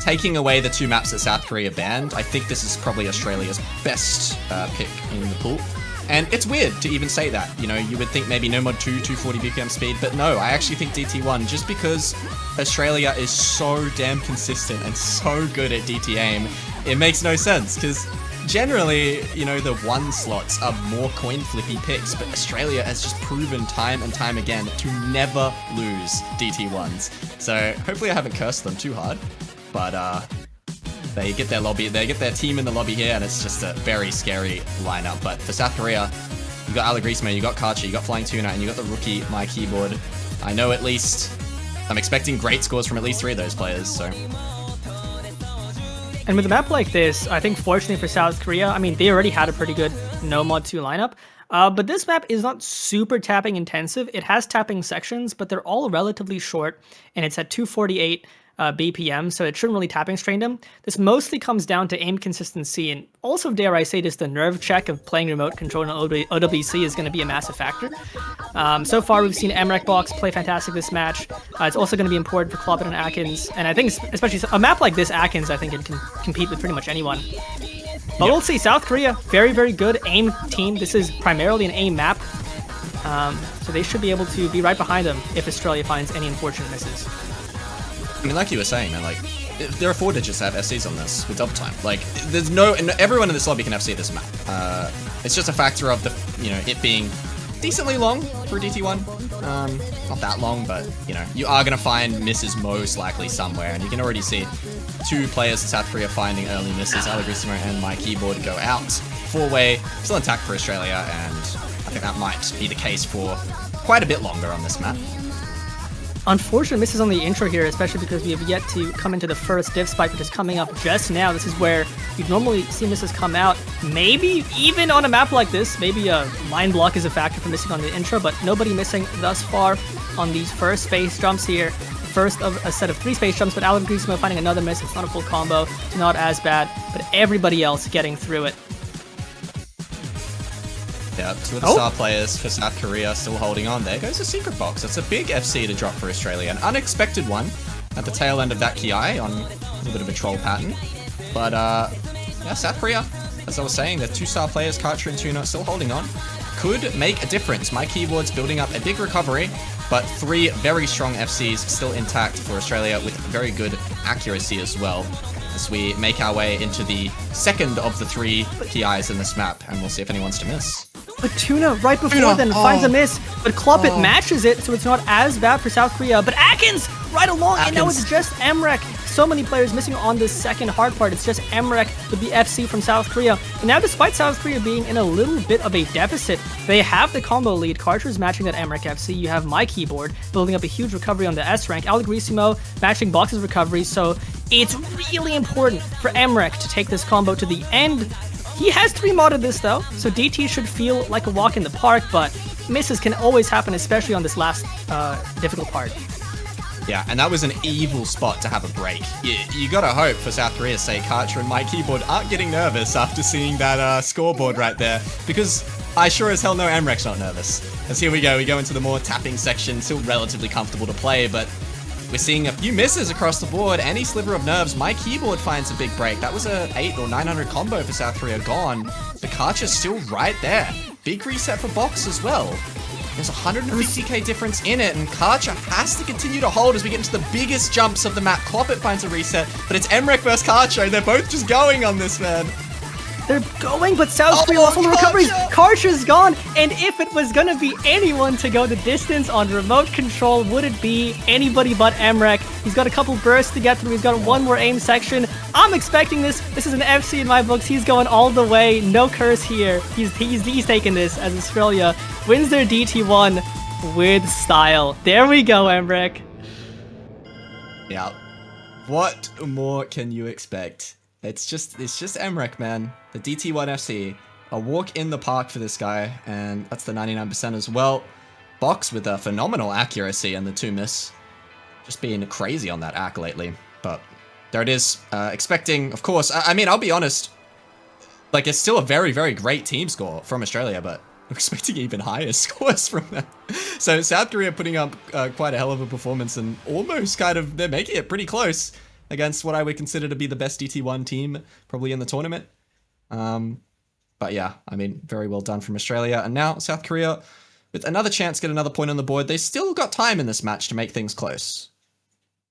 B: taking away the 2 maps that South Korea banned. I think this is probably Australia's best pick in the pool. And it's weird to even say that. You would think maybe no mod 2, 240 BPM speed, but no, I actually think DT1, just because Australia is so damn consistent and so good at DT aim, it makes no sense, because generally, the 1 slots are more coin flippy picks, but Australia has just proven time and time again to never lose DT1s. So hopefully I haven't cursed them too hard, but they get their team in the lobby here, and it's just a very scary lineup. But for South Korea, you got Allegrismo, you got Karchi, you got Flying Tuna, and you got the rookie My Keyboard. I know at least I'm expecting great scores from at least 3 of those players, so.
C: And with a map like this, I think fortunately for South Korea, I mean, they already had a pretty good no mod 2 lineup. But this map is not super tapping intensive. It has tapping sections, but they're all relatively short, and it's at 248 BPM, so it shouldn't really tapping strain them. This mostly comes down to aim consistency, and also, dare I say, just the nerve check of playing remote control in OWC is going to be a massive factor. So far, we've seen Emmerich Box play fantastic this match. It's also going to be important for Kloppet and Atkins, and I think especially a map like this, Atkins, I think it can compete with pretty much anyone. But we'll see. South Korea, very, very good aim team. This is primarily an aim map, so they should be able to be right behind them if Australia finds any unfortunate misses.
B: I mean, like you were saying, man, like, there are 4 digits that have FCs on this with double time. Like, there's no, and everyone in this lobby can FC this map. It's just a factor of it being decently long for DT1. Not that long, but, you are going to find misses most likely somewhere, and you can already see 2 players in South Korea finding early misses. Allegrismo and My Keyboard go out. 4-way, still intact for Australia, and I think that might be the case for quite a bit longer on this map.
C: Unfortunate misses on the intro here, especially because we have yet to come into the first div spike, which is coming up just now. This is where you'd normally see misses come out. Maybe even on a map like this, maybe a line block is a factor for missing on the intro, but nobody missing thus far on these first space jumps here. First of a set of 3 space jumps, but Allegrismo finding another miss. It's not a full combo, it's not as bad, but everybody else getting through it.
B: Yeah, 2 of the star players for South Korea still holding on. There goes a secret box. That's a big FC to drop for Australia. An unexpected one at the tail end of that Ki on a little bit of a troll pattern. But, yeah, South Korea, as I was saying, the 2-star players, Karcher and Tuna, still holding on. Could make a difference. My Keyboard's building up a big recovery, but 3 very strong FCs still intact for Australia with very good accuracy as well, as we make our way into the second of the 3 Kis in this map, and we'll see if anyone's to miss.
C: But Tuna, right before then, finds a miss, but Kloppet matches it, so it's not as bad for South Korea. But Atkins, right along, and now it's just Emmerich. So many players missing on this second hard part. It's just Emmerich with the FC from South Korea. And now, despite South Korea being in a little bit of a deficit, they have the combo lead. Karcher's matching that Emmerich FC. You have My Keyboard building up a huge recovery on the S rank. Allegrismo matching Box's recovery. So it's really important for Emmerich to take this combo to the end. He has 3 modded this though, so DT should feel like a walk in the park, but misses can always happen, especially on this last difficult part.
B: Yeah, and that was an evil spot to have a break. You gotta hope, for South Korea's sake, Karcher and my keyboard aren't getting nervous after seeing that scoreboard right there, because I sure as hell know Emrek's not nervous. As here we go into the more tapping section, still relatively comfortable to play, but we're seeing a few misses across the board. Any sliver of nerves, my keyboard finds a big break. That was a 800 or 900 combo for South Korea gone, but Karcher's still right there. Big reset for Box as well. There's 150k difference in it, and Karcher has to continue to hold as we get into the biggest jumps of the map. Cloppet finds a reset, but it's Emrek versus Karcher, and they're both just going on this, man.
C: They're going, but South Korea lost all the recoveries. Karcher's gone, and if it was gonna be anyone to go the distance on remote control, would it be anybody but Emrek? He's got a couple bursts to get through. He's got one more aim section. I'm expecting this. This is an FC in my books. He's going all the way. No curse here. He's taking this as Australia wins their DT1 with style. There we go, Emrek.
B: Yeah. What more can you expect? It's just Emrek, man. The DT1 FC. A walk in the park for this guy, and that's the 99% as well. Box with a phenomenal accuracy and the 2 miss. Just being crazy on that act lately. But there it is. Expecting, of course, I mean, I'll be honest. Like, it's still a very, very great team score from Australia, but I'm expecting even higher scores from them. So South Korea putting up quite a hell of a performance, and almost kind of, they're making it pretty close against what I would consider to be the best DT1 team probably in the tournament. But yeah, I mean, very well done from Australia. And now South Korea, with another chance to get another point on the board, they still got time in this match to make things close.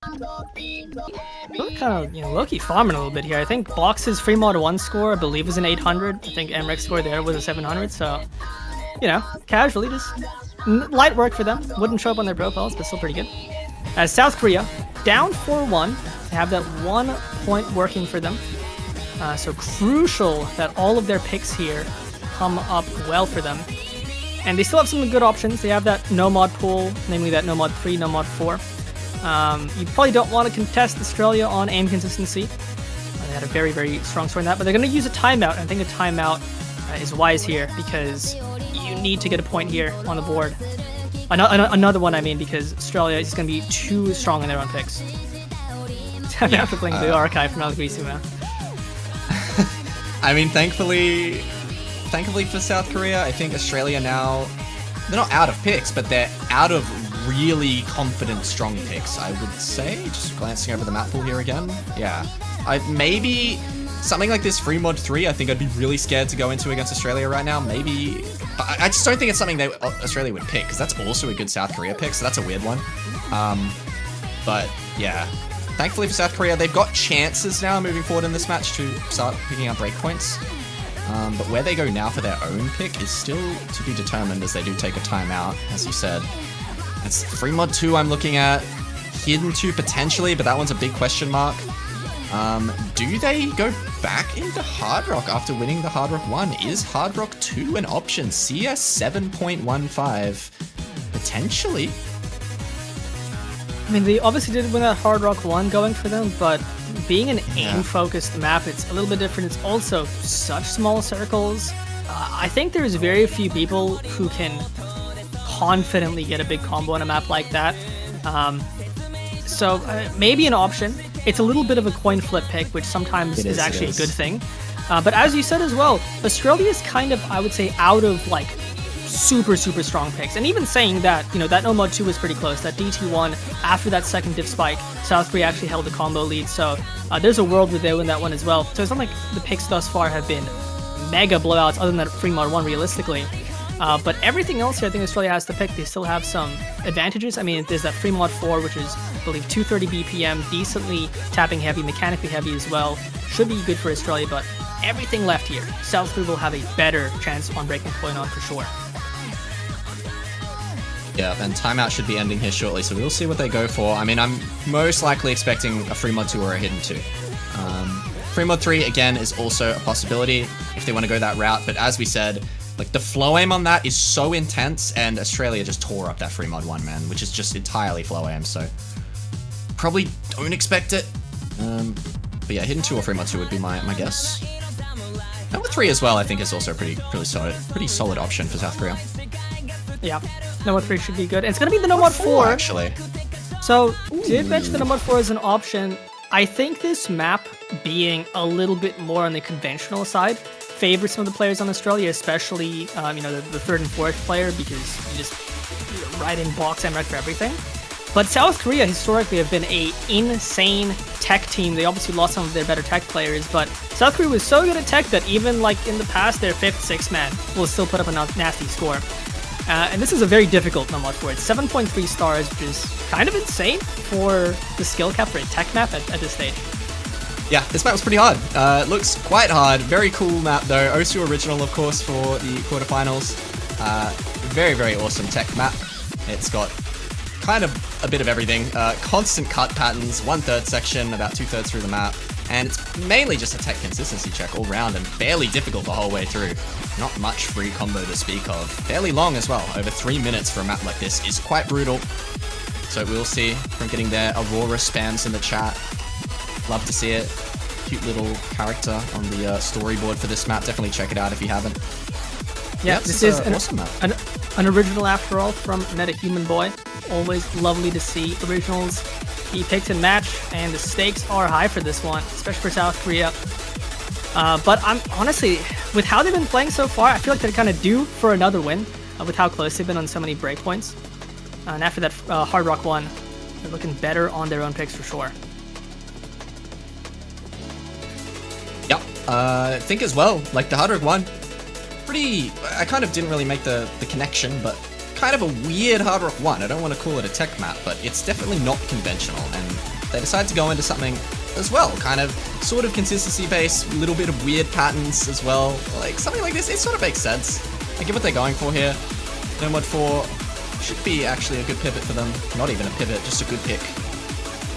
C: We're kind of, low-key farming a little bit here. I think Box's free mod 1 score, I believe, was an 800. I think Emrek's score there was a 700. So, casually, just light work for them. Wouldn't show up on their profiles, but still pretty good. As South Korea, down 4-1. They have that 1 point working for them. So crucial that all of their picks here come up well for them. And they still have some good options. They have that no mod pool, namely that no mod 3, no mod 4. You probably don't want to contest Australia on aim consistency. They had a very, very strong score in that, but they're going to use a timeout. And I think a timeout is wise here because you need to get a point here on the board. Another one, I mean, because Australia is going to be too strong in their own picks. After playing the archive from Algrisu, man.
B: I mean, thankfully for South Korea, I think Australia now, they're not out of picks, but they're out of really confident, strong picks, I would say. Just glancing over the map pool here again. Yeah. Maybe something like this free mod 3, I think I'd be really scared to go into against Australia right now. Maybe. I just don't think it's something that Australia would pick, because that's also a good South Korea pick, so that's a weird one. But yeah. Thankfully for South Korea, they've got chances now moving forward in this match to start picking up breakpoints. But where they go now for their own pick is still to be determined, as they do take a timeout, as you said. It's free mod 2 I'm looking at, hidden 2 potentially, but that one's a big question mark. Do they go back into Hard Rock after winning the Hard Rock 1? Is Hard Rock 2 an option? CS 7.15? Potentially.
C: I mean, they obviously did win that Hard Rock 1 going for them, but being an aim-focused map, it's a little bit different. It's also such small circles. I think there's very few people who can confidently get a big combo on a map like that. So maybe an option. It's a little bit of a coin flip pick, which sometimes is actually a good thing. But as you said as well, Australia is kind of, I would say, out of like super strong picks. And even saying that, that no mod 2 was pretty close. That DT1, after that second diff spike, South Korea actually held the combo lead. So there's a world where they win that one as well. So it's not like the picks thus far have been mega blowouts other than that free mod 1 realistically. But everything else here, I think Australia has to pick. They still have some advantages. I mean, there's that free mod 4, which is, I believe, 230 BPM, decently tapping heavy, mechanically heavy as well. Should be good for Australia, but everything left here. South Korea will have a better chance on breaking point on for sure.
B: Yeah, and timeout should be ending here shortly, so we'll see what they go for. I mean, I'm most likely expecting a free mod 2 or a hidden 2. Free mod 3, again, is also a possibility if they want to go that route, but as we said, like, the flow aim on that is so intense, and Australia just tore up that free mod 1, man, which is just entirely flow aim, so probably don't expect it. But yeah, hidden 2 or free mod 2 would be my guess. Number 3 as well, I think, is also a pretty solid option for South Korea.
C: Yeah, no mod 3 should be good. And it's going to be the no mod 4.
B: Actually.
C: So, did mention the number 4 as an option. I think this map being a little bit more on the conventional side favors some of the players on Australia, especially the 3rd and 4th player, because you just ride in box MREC for everything. But South Korea historically have been a insane tech team. They obviously lost some of their better tech players, but South Korea was so good at tech that even like in the past, their 5th, 6th man will still put up a nasty score. And this is a very difficult mod for it. 7.3 stars, which is kind of insane for the skill cap for a tech map at this stage.
B: Yeah, this map was pretty hard. It looks quite hard. Very cool map though. Osu original, of course, for the quarterfinals. Very, very awesome tech map. It's got kind of a bit of everything. Constant cut patterns, 1/3 section, about 2/3 through the map. And it's mainly just a tech consistency check all round and fairly difficult the whole way through. Not much free combo to speak of. Fairly long as well. Over 3 minutes for a map like this is quite brutal. So we'll see from getting there. Aurora spams in the chat. Love to see it. Cute little character on the storyboard for this map. Definitely check it out if you haven't.
C: Yeah, this is an
B: awesome map.
C: An original after all from Human Boy. Always lovely to see originals be picked and matched, and the stakes are high for this one, especially for South Korea. But I'm honestly, with how they've been playing so far, I feel like they're kind of due for another win with how close they've been on so many breakpoints. And after that Hard Rock 1, they're looking better on their own picks for sure.
B: Yep, I think as well, like the Hard Rock 1, I kind of didn't really make the connection, but kind of a weird Hard Rock 1. I don't want to call it a tech map, but it's definitely not conventional, and they decided to go into something as well, kind of sort of consistency based, a little bit of weird patterns as well. Like something like this, it sort of makes sense. I get what they're going for here. No Mod 4 should be actually a good pivot for them. Not even a pivot, just a good pick.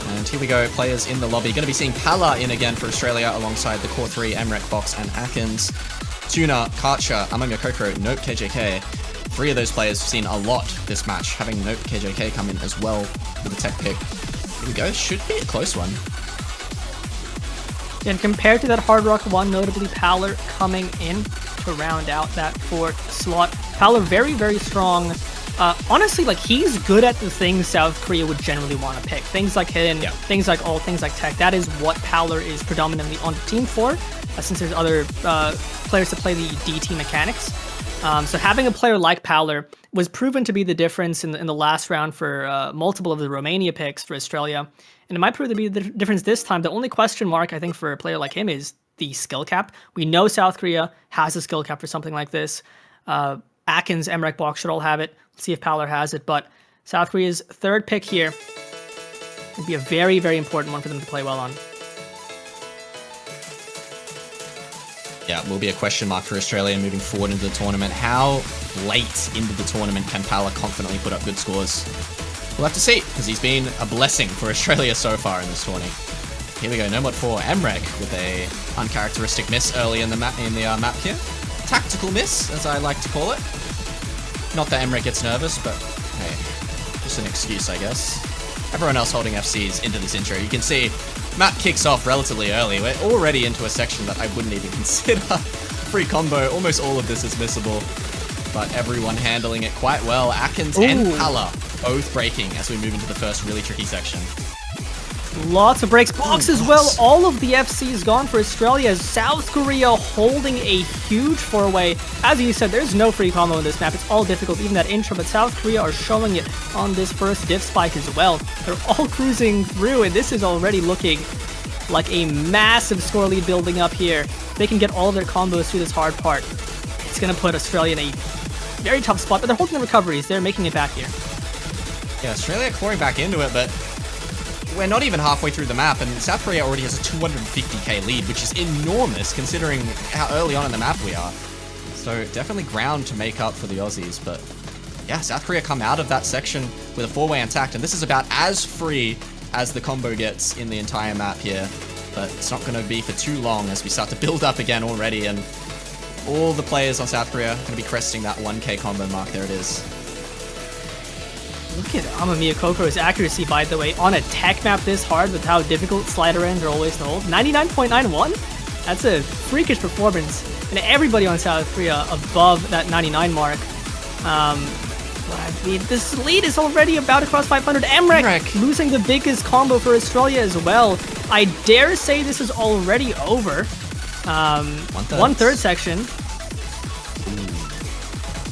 B: And here we go, players in the lobby. Going to be seeing Pala in again for Australia alongside the Core 3, MREC Box, and Atkins. Tuna, Karcher, Amamiya Kokoro, Nope, KJK. 3 of those players have seen a lot this match, having Nope, KJK come in as well with a tech pick. Here we go, should be a close one.
C: And compared to that Hard Rock 1, notably Paler coming in to round out that 4th slot. Paler very, very strong. Honestly, like he's good at the things South Korea would generally want to pick. Things like hidden, things like ult, things like tech. That is what Paler is predominantly on the team for, since there's other players to play the DT mechanics. So having a player like Paler was proven to be the difference in the last round for multiple of the Romania picks for Australia. And it might prove to be the difference this time. The only question mark, I think, for a player like him is the skill cap. We know South Korea has a skill cap for something like this. Atkins, MREC Box should all have it. Let's see if Paler has it. But South Korea's 3rd pick here would be a very, very important one for them to play well on.
B: Yeah, will be a question mark for Australia moving forward into the tournament. How late into the tournament can Paler confidently put up good scores? We'll have to see, because he's been a blessing for Australia so far in this tourney. Here we go, No Mod 4, MREC with a uncharacteristic miss early in the map here. Tactical miss, as I like to call it. Not that MREC gets nervous, but hey, just an excuse, I guess. Everyone else holding FCs into this intro. You can see map kicks off relatively early. We're already into a section that I wouldn't even consider free combo. Almost all of this is missable, but everyone handling it quite well. Atkins and Pala both breaking as we move into the first really tricky section.
C: Lots of breaks. Box as well. All of the FCs gone for Australia. South Korea holding a huge 4-way. As you said, there's no free combo in this map. It's all difficult, even that intro, but South Korea are showing it on this first diff spike as well. They're all cruising through, and this is already looking like a massive score lead building up here. They can get all of their combos through this hard part. It's going to put Australia in a very tough spot, but they're holding the recoveries. They're making it back here.
B: Yeah, Australia clawing back into it, but we're not even halfway through the map, and South Korea already has a 250k lead, which is enormous considering how early on in the map we are. So definitely ground to make up for the Aussies, but yeah, South Korea come out of that section with a 4-way intact, and this is about as free as the combo gets in the entire map here. But it's not going to be for too long as we start to build up again already, and all the players on South Korea are going to be cresting that 1k combo mark. There it is.
C: Look at Amamiya Kokoro's accuracy, by the way, on a tech map this hard with how difficult slider ends are always to hold. 99.91? That's a freakish performance. And everybody on South Korea above that 99 mark. flag. This lead is already about to cross 500. Emrek losing the biggest combo for Australia as well. I dare say this is already over. One third section.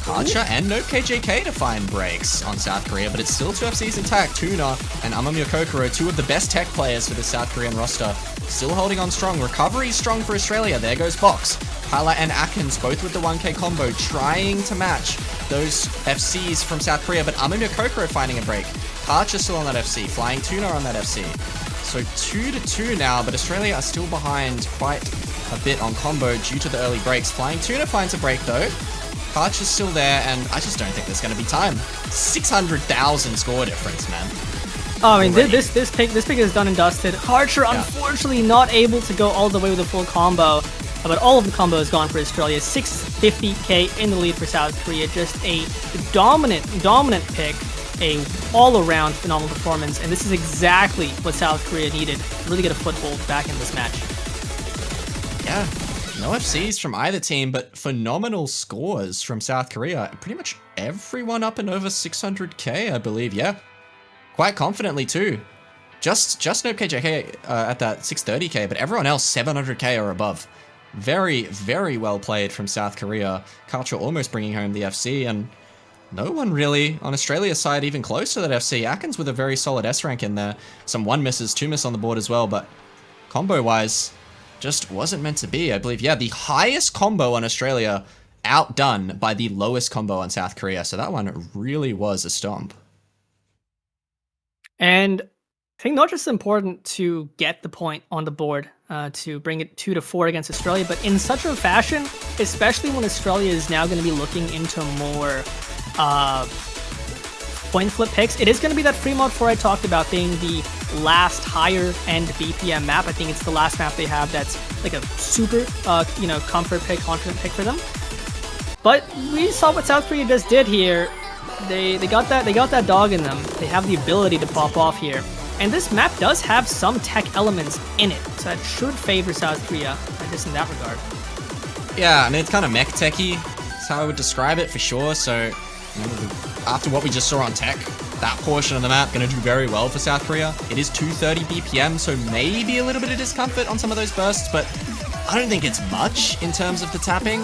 B: Archer and no KJK to find breaks on South Korea, but it's still 2FC's intact. Tuna and Amamir Kokoro, two of the best tech players for the South Korean roster, still holding on strong. Recovery strong for Australia. There goes Box. Pala and Atkins, both with the 1K combo, trying to match those FCs from South Korea, but Amamir Kokoro finding a break. Archer still on that FC, Flying Tuna on that FC. So 2-2 now, but Australia are still behind quite a bit on combo due to the early breaks. Flying Tuna finds a break though. Archer's still there, and I just don't think there's going to be time. 600,000 score difference, man.
C: Oh, I mean, this pick is done and dusted. Archer, unfortunately, not able to go all the way with a full combo, but all of the combo is gone for Australia. 650k in the lead for South Korea. Just a dominant pick, a all-around phenomenal performance, and this is exactly what South Korea needed to really get a foothold back in this match.
B: Yeah. No FCs from either team, but phenomenal scores from South Korea. Pretty much everyone up and over 600k, I believe. Yeah, quite confidently too. Just no KJK at that 630k, but everyone else 700k or above. Very, very well played from South Korea. Culture almost bringing home the FC, and no one really on Australia's side even close to that FC. Atkins with a very solid S rank in there. Some 1 misses, 2 miss on the board as well, but combo-wise, just wasn't meant to be, I believe. Yeah, the highest combo on Australia outdone by the lowest combo on South Korea. So that one really was a stomp.
C: And I think not just important to get the point on the board, to bring it 2-4 against Australia, but in such a fashion, especially when Australia is now going to be looking into more point flip picks. It is going to be that free mod 4 I talked about being the last higher end BPM map. I think it's the last map they have that's like a super, comfort pick, confident pick for them. But we saw what South Korea just did here. They got that dog in them. They have the ability to pop off here. And this map does have some tech elements in it, so that should favor South Korea, just in that regard.
B: Yeah, I mean, it's kind of mech techy. That's how I would describe it for sure. So after what we just saw on tech, that portion of the map going to do very well for South Korea. It is 230 BPM, so maybe a little bit of discomfort on some of those bursts, but I don't think it's much in terms of the tapping.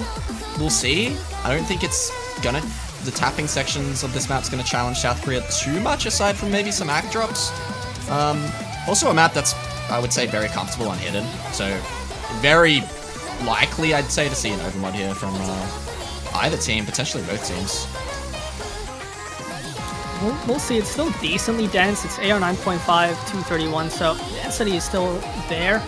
B: We'll see. I don't think the tapping sections of this map's going to challenge South Korea too much, aside from maybe some act drops. Also a map that's, I would say, very comfortable on hidden, so very likely, I'd say, to see an overmod here from either team, potentially both teams.
C: We'll see. It's still decently dense. It's AR 9.5, 231, so density is still there.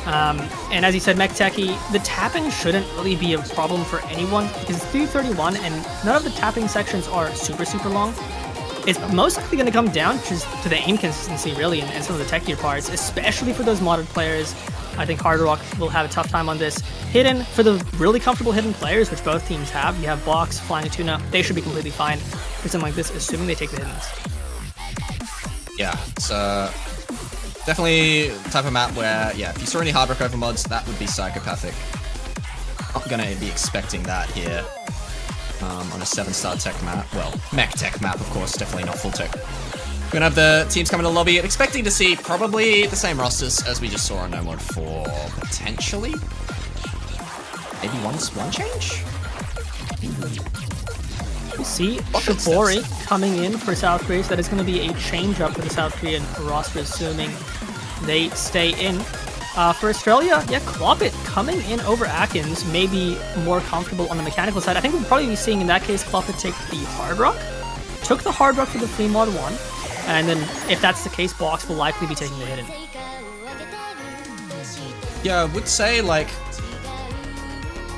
C: And as you said, Mech Techie, the tapping shouldn't really be a problem for anyone because it's 331 and none of the tapping sections are super, super long. It's most likely going to come down just to the aim consistency, really, and some of the techier parts, especially for those modded players. I think Hard Rock will have a tough time on this. Hidden, for the really comfortable hidden players, which both teams have, you have Box, Flying Tuna, they should be completely fine for something like this, assuming they take the hiddens.
B: Yeah, it's definitely the type of map where, yeah, if you saw any Hard Rock overmods, that would be psychopathic. Not going to be expecting that here. On a 7-star tech map. Well, mech tech map, of course, definitely not full tech. We're gonna have the teams coming to lobby, expecting to see probably the same rosters as we just saw on No Mod 4, potentially? Maybe one change?
C: We'll see Shibori coming in for South Korea, so that is going to be a change up for the South Korean roster, assuming they stay in. For Australia, yeah, Cloppit coming in over Atkins, maybe more comfortable on the mechanical side. I think we'll probably be seeing, in that case, Cloppit take the Hard Rock. Took the Hard Rock for the free mod 1, and then if that's the case, Box will likely be taking the hidden.
B: Yeah, I would say, like,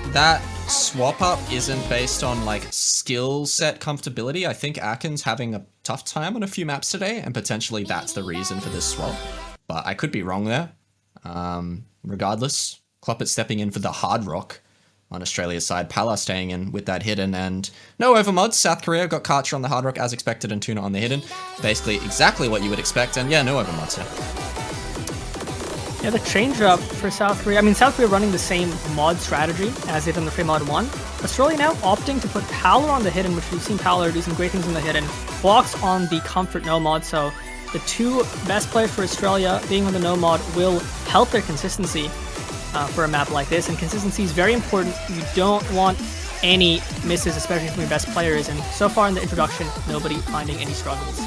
B: that swap up isn't based on, like, skill set comfortability. I think Atkins having a tough time on a few maps today, and potentially that's the reason for this swap. But I could be wrong there. Regardless, Cloppit stepping in for the Hard Rock on Australia's side, Pala staying in with that hidden, and no overmods. South Korea got Karcher on the Hard Rock as expected and Tuna on the hidden. Basically exactly what you would expect, and yeah, no overmods here.
C: Yeah, the change up for South Korea. I mean, South Korea running the same mod strategy as they did in the free mod 1. Australia now opting to put Powler on the hidden, which we've seen Powler do some great things in the hidden. Blocks on the comfort no mod, so the two best players for Australia being on the no mod will help their consistency for a map like this. And consistency is very important. You don't want any misses, especially from your best players. And so far in the introduction, nobody finding any struggles.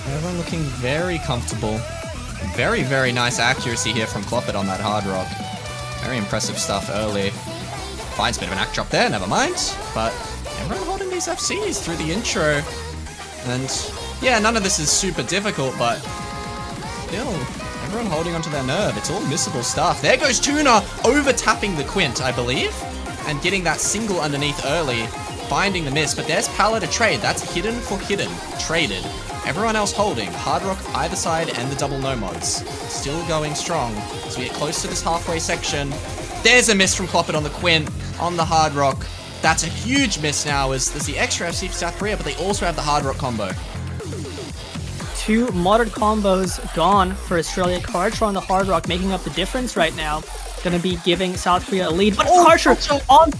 B: Everyone looking very comfortable. Very, very nice accuracy here from Cloppet on that hard rock. Very impressive stuff early. Finds a bit of an act drop there, never mind. But everyone holding these FCs through the intro. And yeah, none of this is super difficult, but still, everyone holding onto their nerve. It's all missable stuff. There goes Tuna over-tapping the Quint, I believe, and getting that single underneath early, finding the miss. But there's Pala to trade. That's hidden for hidden. Traded. Everyone else holding. Hard rock either side and the double no mods. Still going strong as we get close to this halfway section. There's a miss from Cloppet on the Quint, on the hard rock. That's a huge miss now as there's the extra FC for South Korea, but they also have the hard rock combo.
C: Two modded combos gone for Australia. Karcher on the hard rock making up the difference right now. Gonna be giving South Korea a lead. But Karcher on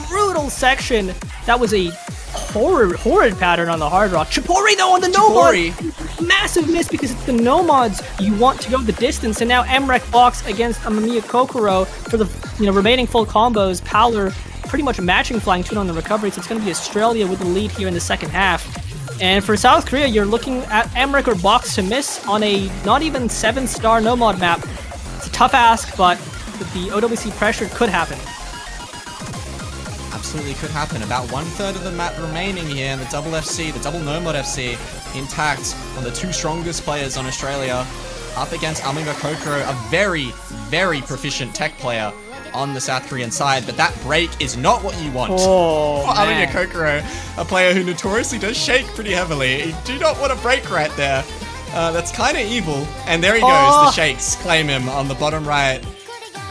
C: brutal section. That was a horrid pattern on the hard rock. Chipori though on the no mod. Massive miss because it's the no mods. You want to go the distance, and now Emrek blocks against Amamiya Kokoro for the remaining full combos. Powler pretty much matching Flying Tuna on the recovery, so it's going to be Australia with the lead here in the second half. And for South Korea, you're looking at Emrek or Box to miss on a not even 7-star no mod map. It's a tough ask, but with the OWC pressure, it could happen.
B: Absolutely could happen. About 1/3 of the map remaining here, and the double FC, the double no mod FC, intact on the two strongest players on Australia, up against Amamiya Kokoro, a very, very proficient tech player on the South Korean side, but that break is not what you want.
C: Oh,
B: for Amamiya Kokoro, a player who notoriously does shake pretty heavily. You do not want a break right there. That's kind of evil. And there he goes, the shakes claim him on the bottom right.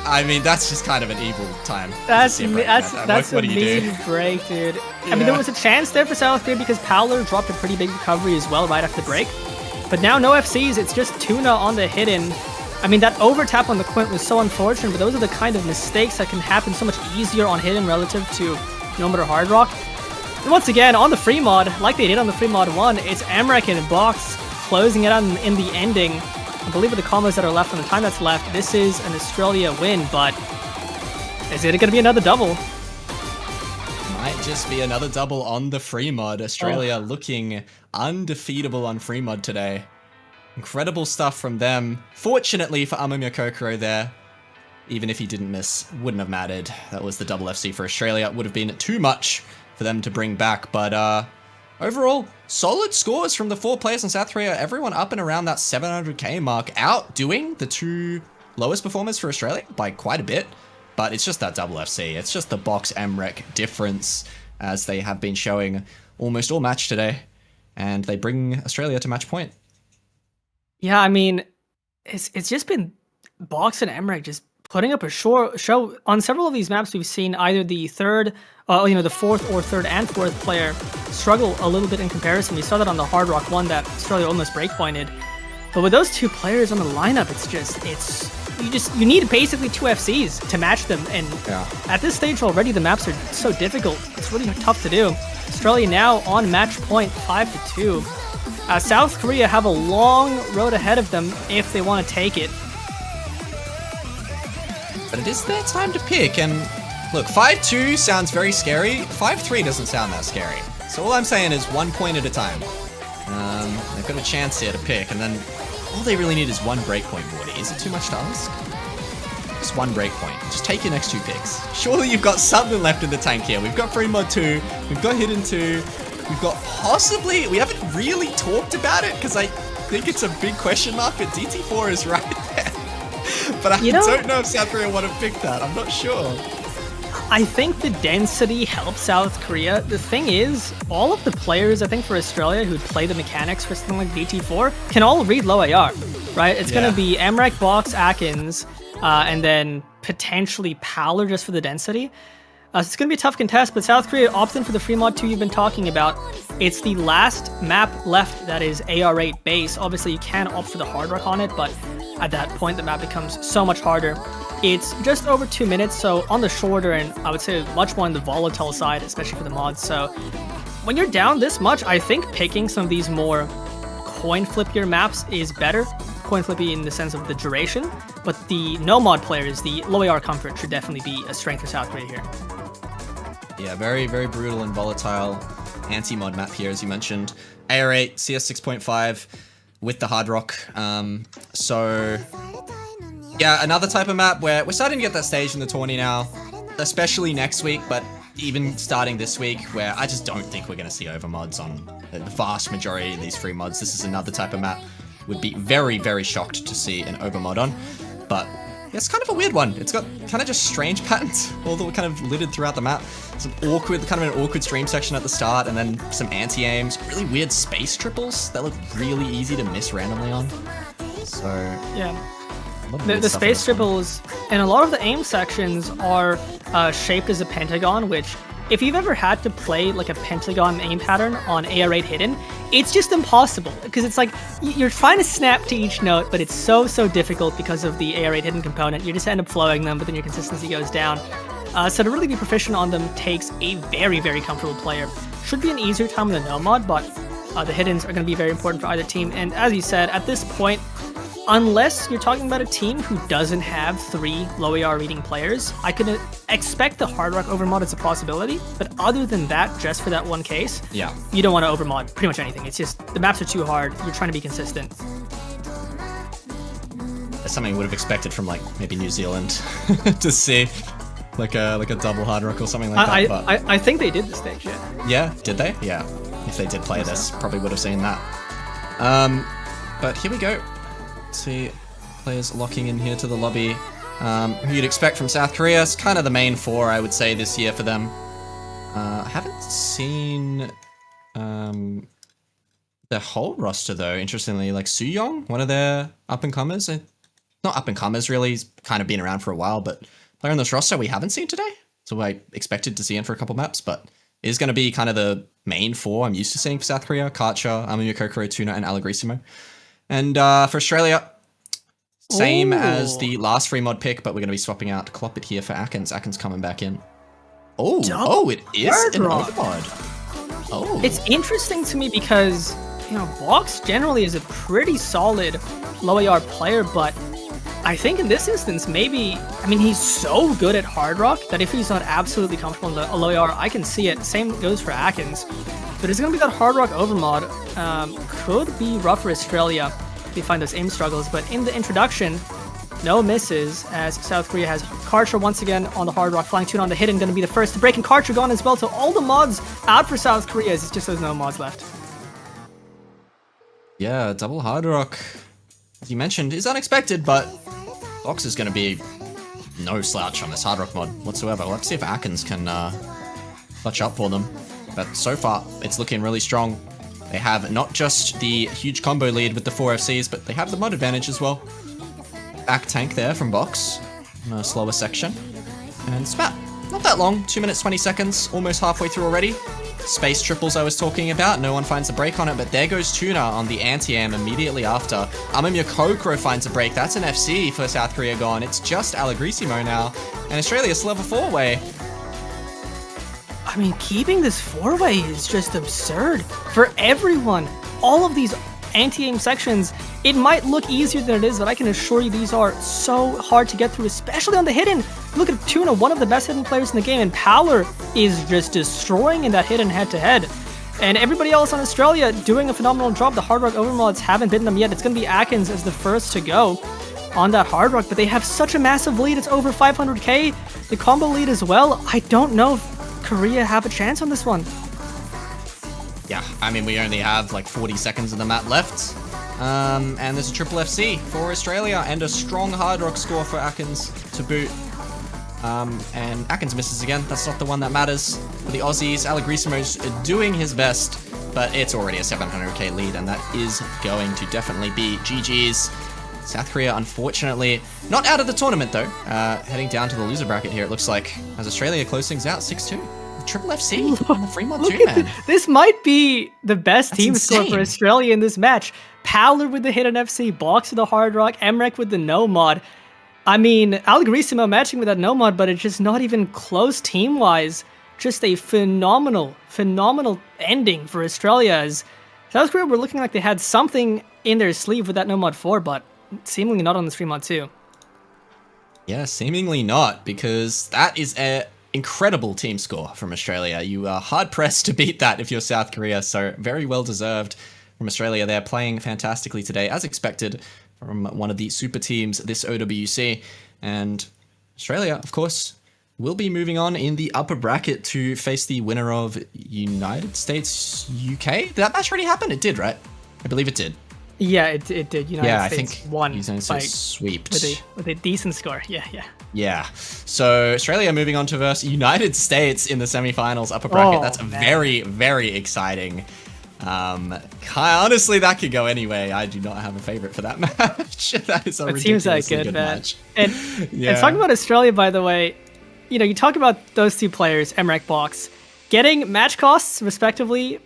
B: I mean, that's just kind of an evil time.
C: That's a
B: what do you do?
C: break, dude. Yeah. I mean, there was a chance there for South Korea because Powler dropped a pretty big recovery as well right after the break. But now no FCs, it's just Tuna on the hidden. I mean, that overtap on the Quint was so unfortunate, but those are the kind of mistakes that can happen so much easier on hidden relative to no matter hard rock. And once again, on the free mod, like they did on the free mod 1, it's Emrek and Box closing it out in the ending. I believe with the combos that are left and the time that's left, this is an Australia win, but is it going to be another double?
B: Might just be another double on the free mod. Australia looking undefeatable on free mod today. Incredible stuff from them. Fortunately for Amamiya Kokoro there, even if he didn't miss, wouldn't have mattered. That was the double FC for Australia. It would have been too much for them to bring back, but overall, solid scores from the 4 players in South Korea. Everyone up and around that 700k mark, outdoing the 2 lowest performers for Australia by quite a bit. But it's just that double FC. It's just the Box Emrek difference, as they have been showing almost all match today. And they bring Australia to match point.
C: Yeah, I mean, it's just been Box and Emrek just putting up a show. On several of these maps, we've seen either the the fourth or third and fourth player struggle a little bit in comparison. We saw that on the Hard Rock one that Australia almost breakpointed. But with those 2 players on the lineup, you need basically 2 FCs to match them. And at this stage already, the maps are so difficult. It's really tough to do. Australia now on match point, 5-2. South Korea have a long road ahead of them if they want to take it.
B: But it is their time to pick, and look, 5-2 sounds very scary. 5-3 doesn't sound that scary. So all I'm saying is 1 point at a time. They've got a chance here to pick, and then all they really need is 1 breakpoint, Morty. Is it too much to ask? Just 1 breakpoint. Just take your next 2 picks. Surely you've got something left in the tank here. We've got free mod 2, we've got hidden 2, we've got possibly, we haven't really talked about it because I think it's a big question mark, but DT4 is right there. But I don't know if South Korea want to pick that. I'm not sure.
C: I think the density helps South Korea. The thing is, all of the players, I think, for Australia who play the mechanics for something like DT4 can all read low AR, right? It's going to be Emrek, Box, Atkins, and then potentially Powler just for the density. So it's going to be a tough contest, but South Korea opted for the free mod 2 you've been talking about. It's the last map left that is AR8 base. Obviously, you can opt for the hard rock on it, but at that point, the map becomes so much harder. It's just over 2 minutes, so on the shorter and I would say much more on the volatile side, especially for the mods. So when you're down this much, I think picking some of these more coin flippier maps is better. Coin flippy in the sense of the duration, but the no mod players, the low AR comfort should definitely be a strength for South Korea here.
B: Yeah, very, very brutal and volatile anti-mod map here, as you mentioned. AR8, CS 6.5 with the hard rock. So yeah, another type of map where we're starting to get that stage in the tourney now, especially next week, but even starting this week, where I just don't think we're going to see overmods on the vast majority of these free mods. This is another type of map would be very, very shocked to see an overmod on, but it's kind of a weird one. It's got kind of just strange patterns, all that were kind of littered throughout the map. Some awkward, kind of an awkward stream section at the start, and then some anti-aims, really weird space triples that look really easy to miss randomly on. So
C: yeah, the space triples and a lot of the aim sections are shaped as a pentagon, which if you've ever had to play like a pentagon aim pattern on AR8 hidden, it's just impossible because it's like you're trying to snap to each note, but it's so difficult because of the AR8 hidden component. You just end up flowing them, but then your consistency goes down. So to really be proficient on them takes a very, very comfortable player. Should be an easier time in the no mod, but the hiddens are going to be very important for either team. And as you said, at this point, unless you're talking about a team who doesn't have 3 low AR reading players, I could expect the hard rock overmod as a possibility, but other than that, just for that one case,
B: yeah,
C: you don't want to overmod pretty much anything. It's just, the maps are too hard, you're trying to be consistent.
B: That's something I would have expected from like maybe New Zealand to see. Like a double hard rock or something like that.
C: I think they did the stage, yeah.
B: Yeah, did they? Yeah. If they did play this, probably would have seen that. But here we go. See players locking in here to the lobby. Who you'd expect from South Korea. It's kind of the main 4, I would say, this year for them. I haven't seen their whole roster, though, interestingly. Like Sooyoung, one of their up-and-comers. Not up-and-comers, really. He's kind of been around for a while, but player on this roster we haven't seen today. So I expected to see him for a couple maps, but it is going to be kind of the main 4 I'm used to seeing for South Korea. Karcher, Amamiya Kokoro, Tuna, and Allegrissimo. And for Australia, same as the last free mod pick, but we're going to be swapping out Clopit here for Atkins. Atkins coming back in. Oh, it is an overmod. Oh.
C: It's interesting to me because, you know, Box generally is a pretty solid low AR player, but I think in this instance, maybe, I mean, he's so good at hard rock that if he's not absolutely comfortable in the low AR, I can see it. Same goes for Atkins. But it's going to be that hard rock overmod. Could be rough for Australia if they find those aim struggles. But in the introduction, no misses as South Korea has Karcher once again on the hard rock, flying tune on the hidden, going to be the first to break, and Karcher gone as well. So all the mods out for South Korea. It's just there's no mods left.
B: Yeah, double hard rock, as you mentioned, is unexpected, but Box is going to be no slouch on this hard rock mod whatsoever. We'll have to see if Atkins can clutch up for them. But so far, it's looking really strong. They have not just the huge combo lead with the 4 FCs, but they have the mod advantage as well. Back tank there from Box in a slower section. And it's about not that long, 2 minutes 20 seconds, almost halfway through already. Space triples I was talking about, no one finds a break on it, but there goes Tuna on the anti-am immediately after. Amamiya Kokoro finds a break. That's an FC for South Korea gone. It's just Allegrissimo now, and Australia's level 4-way.
C: I mean, keeping this 4-way is just absurd for everyone. All of these anti-aim sections, it might look easier than it is, but I can assure you these are so hard to get through, especially on the hidden. Look at Tuna, one of the best hidden players in the game, and Powler is just destroying in that hidden head-to-head. And everybody else on Australia doing a phenomenal job. The hard rock overmods haven't bitten them yet. It's going to be Atkins as the first to go on that hard rock, but they have such a massive lead. It's over 500k. The combo lead as well. I don't know if Korea have a chance on this one.
B: Yeah, I mean, we only have like 40 seconds of the map left. And there's a triple FC for Australia and a strong hard rock score for Atkins to boot. And Atkins misses again. That's not the one that matters for the Aussies. Allegrissimo's doing his best, but it's already a 700k lead, and that is going to definitely be GG's. South Korea, unfortunately, not out of the tournament though. Heading down to the loser bracket here, it looks like, as Australia close things out 6-2. Triple FC on the Fremont 2, man.
C: This might be the best
B: That's
C: team score
B: insane.
C: for Australia in this match. Powler with the Hidden FC, Box with the Hard Rock, Emrek with the No Mod. I mean, Algoritmo matching with that No Mod, but it's just not even close team-wise. Just a phenomenal ending for Australia, as South Korea were looking like they had something in their sleeve with that No Mod 4, but seemingly not on this Fremont 2.
B: Yeah, seemingly not, because that is a incredible team score from Australia. You are hard-pressed to beat that if you're South Korea, so very well deserved from Australia. They're playing fantastically today, as expected, from one of the super teams this OWC. And Australia, of course, will be moving on in the upper bracket to face the winner of United States UK. Did that match already happen? It did, right? I believe it did.
C: Yeah, it did. United States won
B: United States sweeped
C: with a decent score. Yeah.
B: So Australia moving on to versus United States in the semifinals upper bracket. That's very, very exciting. Honestly, that could go anyway. I do not have a favorite for that match. That is a ridiculously good match.
C: And talking about Australia, by the way, you talk about those two players, Emrek, Box, getting match costs respectively.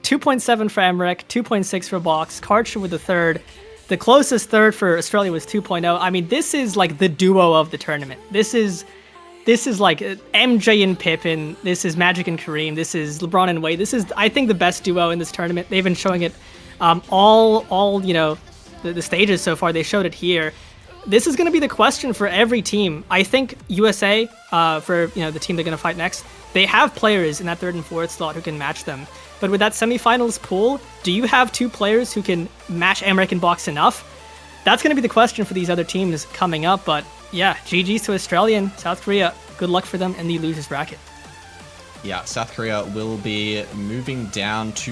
C: 2.7 for Emrek, 2.6 for Box, Karcher with the third. The closest third for Australia was 2.0. I mean, this is like the duo of the tournament. This is like MJ and Pippen. This is Magic and Kareem. This is LeBron and Wade. This is, I think, the best duo in this tournament. They've been showing it all the stages so far. They showed it here. This is going to be the question for every team. I think USA, for the team they're going to fight next, they have players in that third and fourth slot who can match them. But with that semifinals pool, do you have two players who can match Emrek and Box enough? That's going to be the question for these other teams coming up. But yeah, GG's to Australia and South Korea. Good luck for them in the losers bracket.
B: Yeah, South Korea will be moving down to